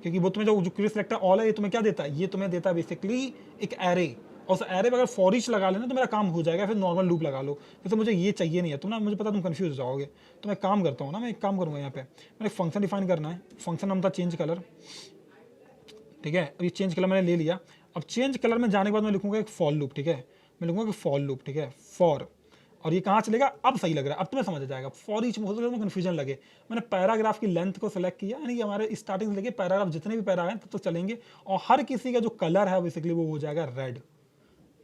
क्योंकि वो तुम्हें जो क्यूरी सिलेक्टर ऑल है, ये तुम्हें क्या देता है, ये तुम्हें देता है बेसिकली एक एरे। और उस एरे पे अगर फॉर ईच लगा लेना तो मेरा काम हो जाएगा। फिर नॉर्मल लूप लगा लो, जैसे मुझे ये चाहिए नहीं है, तुम ना, मुझे पता तुम कंफ्यूज हो जाओगे। तो मैं काम करता हूँ ना, मैं एक काम करूँगा, यहाँ पे मैंने एक फंक्शन डिफाइन करना है, फंक्शन नाम था चेंज कलर, ठीक है। अब ये चेंज कलर मैंने ले लिया। अब चेंज कलर में जाने के बाद मैं लिखूंगा एक फॉर लूप, ठीक है। मैं लिखूंगा कि फॉर लूप, ठीक है, फॉर। और ये कहाँ चलेगा, अब सही लग रहा है, अब तुम्हें समझ आ जाएगा। फॉर ईच में हो सकता है कन्फ्यूजन लगे। मैंने पैराग्राफ की लेंथ को सेलेक्ट किया, यानी कि हमारे स्टार्टिंग से लेके पैराग्राफ जितने भी पैरा हैं तब तक चलेंगे, और हर किसी का जो कलर है बेसिकली वो हो जाएगा रेड।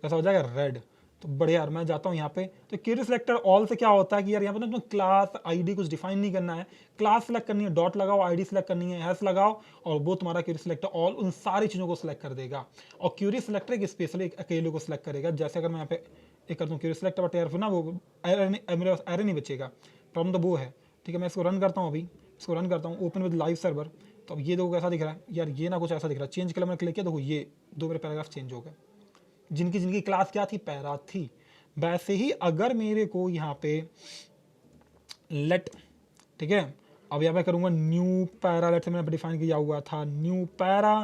कैसा हो जाएगा, रेड। तो बढ़िया यार, मैं जाता हूँ यहाँ पे। तो क्यूरी सिलेक्टर ऑल से क्या होता है कि यार यहाँ पर तुम्हें क्लास ID कुछ डिफाइन नहीं करना है, क्लास सेलेक्ट करनी है, डॉट लगाओ, ID सेलेक्ट करनी है, हैश लगाओ, और वो तुम्हारा क्यूरी सिलेक्टर ऑल उन सारी चीज़ों को सिलेक्ट कर देगा। और क्यूरी सिलेक्टर एक स्पेशली एक अकेले को सिलेक्ट करेगा। जैसे अगर मैं यहाँ पे एक कर दूँ क्यूरी सिलेक्टर, बट यार फिर ना वो मेरे पास एरे नहीं बचेगा, प्रॉब्लम तो वो है, ठीक है। मैं इसको रन करता हूँ अभी, इसको रन करता हूँ, ओपन विद लाइव सर्वर। तो अब ये देखो कैसा दिख रहा है यार, ये ना कुछ ऐसा दिख रहा है। चेंज कलर मैंने क्लिक किया, देखो ये 2 मेरे पैराग्राफ चेंज हो गए, जिनकी जिनकी क्लास क्या थी, पैरा थी। वैसे ही अगर मेरे को यहाँ पे लेट, ठीक है, अब यहाँ पे करूँगा न्यू पैरा, लेट से मैंने डिफाइन किया हुआ था न्यू पैरा,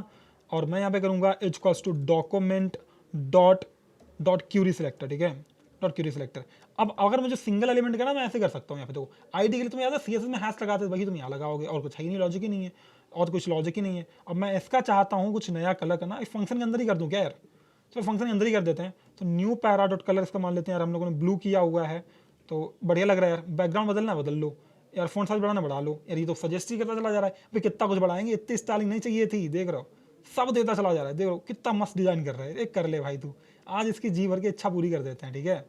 और मैं यहाँ पे करूँगा equals to document dot query selector, ठीक है, डॉट क्यूरी सिलेक्टर। अब अगर मुझे सिंगल एलिमेंट करना, मैं ऐसे कर सकता हूँ। यहाँ पे तो आईडी के लिए तुम्हें याद है सीएसएस में हैश लगाते थे, वही तुम यहाँ लगाओगे, और कुछ है ही नहीं, लॉजिक ही नहीं है, और कुछ लॉजिक ही नहीं है। अब मैं इसका चाहता हूँ कुछ नया कलर करना, इस फंक्शन के अंदर ही कर दूँ क्या यार, तो फंक्शन के अंदर ही कर देते हैं। तो न्यू पैरा डॉट कलर इसका मान लेते हैं यार, हम लोगों ने ब्लू किया हुआ है, तो बढ़िया लग रहा है यार। बैकग्राउंड बदलना बदल लो यार, फ़ॉन्ट साइज बढ़ाना बढ़ा लो यार। ये तो सजेस्ट ही करता चला जा रहा है भाई, कितना कुछ बढ़ाएंगे, इतनी स्टाइलिंग नहीं चाहिए थी, देख रहे हो सब देता चला जा रहा है। देख रहे हो कितना मस्त डिज़ाइन कर रहा है, एक कर ले भाई तू, आज इसकी जी भर की इच्छा पूरी कर देते हैं, ठीक है।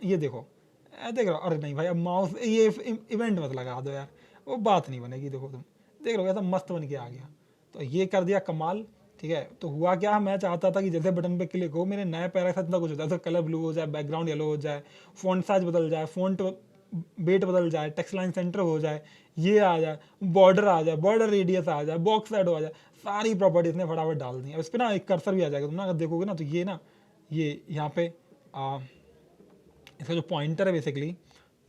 ये देखो देख रहे हो, अरे नहीं भाई अब माउस ये इवेंट मत लगा दो यार, वो बात नहीं बनेगी। देखो तुम देख रहे हो कैसा मस्त बन के आ गया, तो ये कर दिया कमाल, ठीक है। तो हुआ क्या, मैं चाहता था कि जैसे बटन पे क्लिक हो मेरे नए पैरा के साथ इतना कुछ होता है, तो कलर ब्लू हो जाए, बैकग्राउंड येलो हो जाए, फ़ॉन्ट साइज बदल जाए, फ़ॉन्ट वेट बदल जाए, टेक्स्ट लाइन सेंटर हो जाए, ये आ जाए, बॉर्डर आ जाए, बॉर्डर रेडियस आ जाए, बॉक्स साइड हो जाए, सारी प्रॉपर्टीज ने फटाफट डाल दी। अब इस पर ना एक कर्सर भी आ जाएगा, तुम ना अगर देखोगे ना तो ये ना, ये यहाँ पे इसका जो पॉइंटर है बेसिकली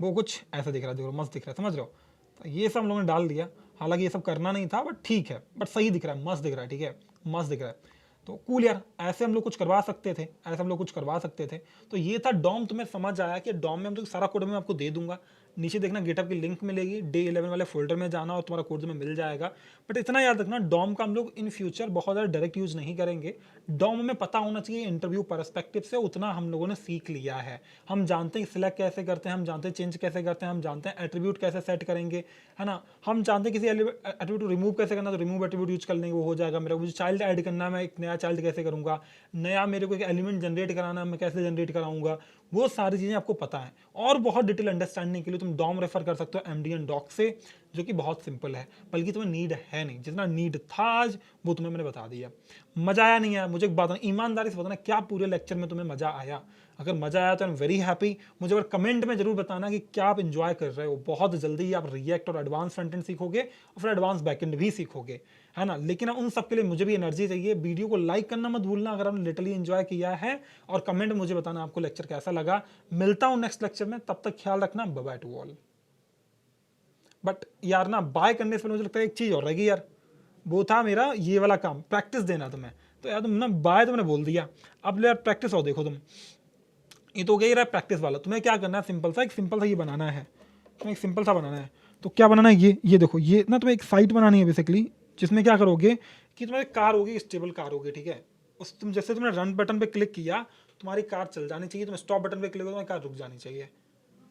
वो कुछ ऐसा दिख रहा है, देखो मस्त दिख रहा है, समझ रहे हो। तो ये सब हम लोगों ने डाल दिया, हालांकि ये सब करना नहीं था, बट ठीक है, बट सही दिख रहा है, मस्त दिख रहा है, ठीक है, मस्त दिख रहा है। तो कूल यार, ऐसे हम लोग कुछ करवा सकते थे, ऐसे हम लोग कुछ करवा सकते थे। तो ये था डॉम। तुम्हें समझ आया कि डॉम में हम तो सारा कोड मैं आपको दे दूंगा, नीचे देखना गिटहब की लिंक मिलेगी, डे 11 वाले फोल्डर में जाना और तुम्हारा कोड तुम्हें मिल जाएगा। बट इतना याद रखना, डॉम का हम लोग इन फ्यूचर बहुत ज़्यादा डायरेक्ट यूज़ नहीं करेंगे। डॉम में पता होना चाहिए इंटरव्यू परस्पेक्टिव से, उतना हम लोगों ने सीख लिया है। हम जानते हैं सिलेक्ट कैसे करते हैं, हम जानते हैं चेंज कैसे करते हैं, हम जानते हैं एट्रीब्यूट कैसे सेट करेंगे, है ना। हम जानते हैं किसी एट्रीब्यूट को रिमूव कैसे करना, तो रिमूव एट्रीब्यूट यूज कर लेंगे, वो हो जाएगा। मेरा मुझे चाइल्ड ऐड करना है, मैं एक नया चाइल्ड कैसे करूँगा, नया मेरे को एक एलिमेंट जनरेट कराना है, मैं कैसे जनरेट कराऊंगा, वो सारी चीज़ें आपको पता है। और बहुत डिटेल अंडरस्टैंडिंग के लिए तुम डॉम रेफर कर सकते हो एमडीएन डॉक से, जो कि बहुत सिंपल है, बल्कि तुम्हें नीड है नहीं, जितना नीड था आज वो तुम्हें मैंने बता दिया। मजा आया नहीं आया, मुझे एक बात ईमानदारी से बताना, क्या पूरे लेक्चर में तुम्हें मजा आया? अगर मजा आया तो आई एम वेरी हैप्पी। मुझे अगर कमेंट में जरूर बताना कि क्या आप इंजॉय कर रहे हो। बहुत जल्दी आप रिएक्ट और एडवांस फ्रंट एंड सीखोगे और फिर एडवांस बैकएंड भी सीखोगे, है ना। लेकिन उन सब के लिए मुझे भी एनर्जी चाहिए। वीडियो को लाइक करना मत भूलना अगर आपने लिटरली एंजॉय किया है, और कमेंट में मुझे बताना आपको लेक्चर कैसा लगा। मिलता हूं नेक्स्ट लेक्चर में, तब तक ख्याल रखना, bye bye to all. But यार ना बाय करने से मुझे लगता है एक चीज और रहेगी यार, वो था मेरा ये वाला काम, प्रैक्टिस देना तुम्हें। तो यार तुम ना बाय तो मैंने बोल दिया, अब यार प्रैक्टिस और देखो तुम। ये तो हो गया ही रहा प्रैक्टिस वाला। तुम्हें क्या करना है, सिंपल सा, एक सिंपल सा ये बनाना है, तुम्हें एक सिंपल सा बनाना है। तो क्या बनाना है, ये देखो, ये ना तुम्हें एक साइट बनानी है बेसिकली, जिसमें क्या करोगे कि तुम्हारी कार होगी, स्टेबल कार होगी, ठीक है। उस तुम जैसे तुमने रन बटन पे क्लिक किया, तुम्हारी कार चल जानी चाहिए। तुम स्टॉप बटन पे क्लिक करो, तुम्हारी कार रुक जानी चाहिए।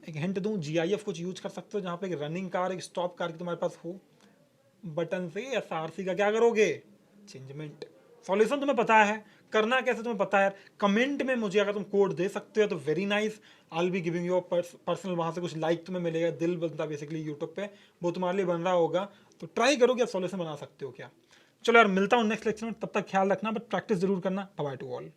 एक हिंट दूं, जीआईएफ कुछ यूज कर सकते हो, जहाँ पे एक रनिंग कार, एक स्टॉप कार की तुम्हारे पास हो। बटन से एसआरसी का क्या करोगे, चेंजमेंट। सॉल्यूशन तुम्हें पता है, करना कैसे तुम्हें पता है। कमेंट में मुझे अगर तुम कोड दे सकते हो तो very nice, I will be giving you personal, वहां से कुछ लाइक तुम्हें मिलेगा, दिल बनता बेसिकली यूट्यूब पे, वो तुम्हारे लिए बन रहा होगा। तो ट्राई करो कि आप सॉल्यूशन बना सकते हो क्या। चलो यार, मिलता हूँ नेक्स्ट लेक्चर में, तब तक ख्याल रखना, बट प्रैक्टिस जरूर करना। Bye bye to all.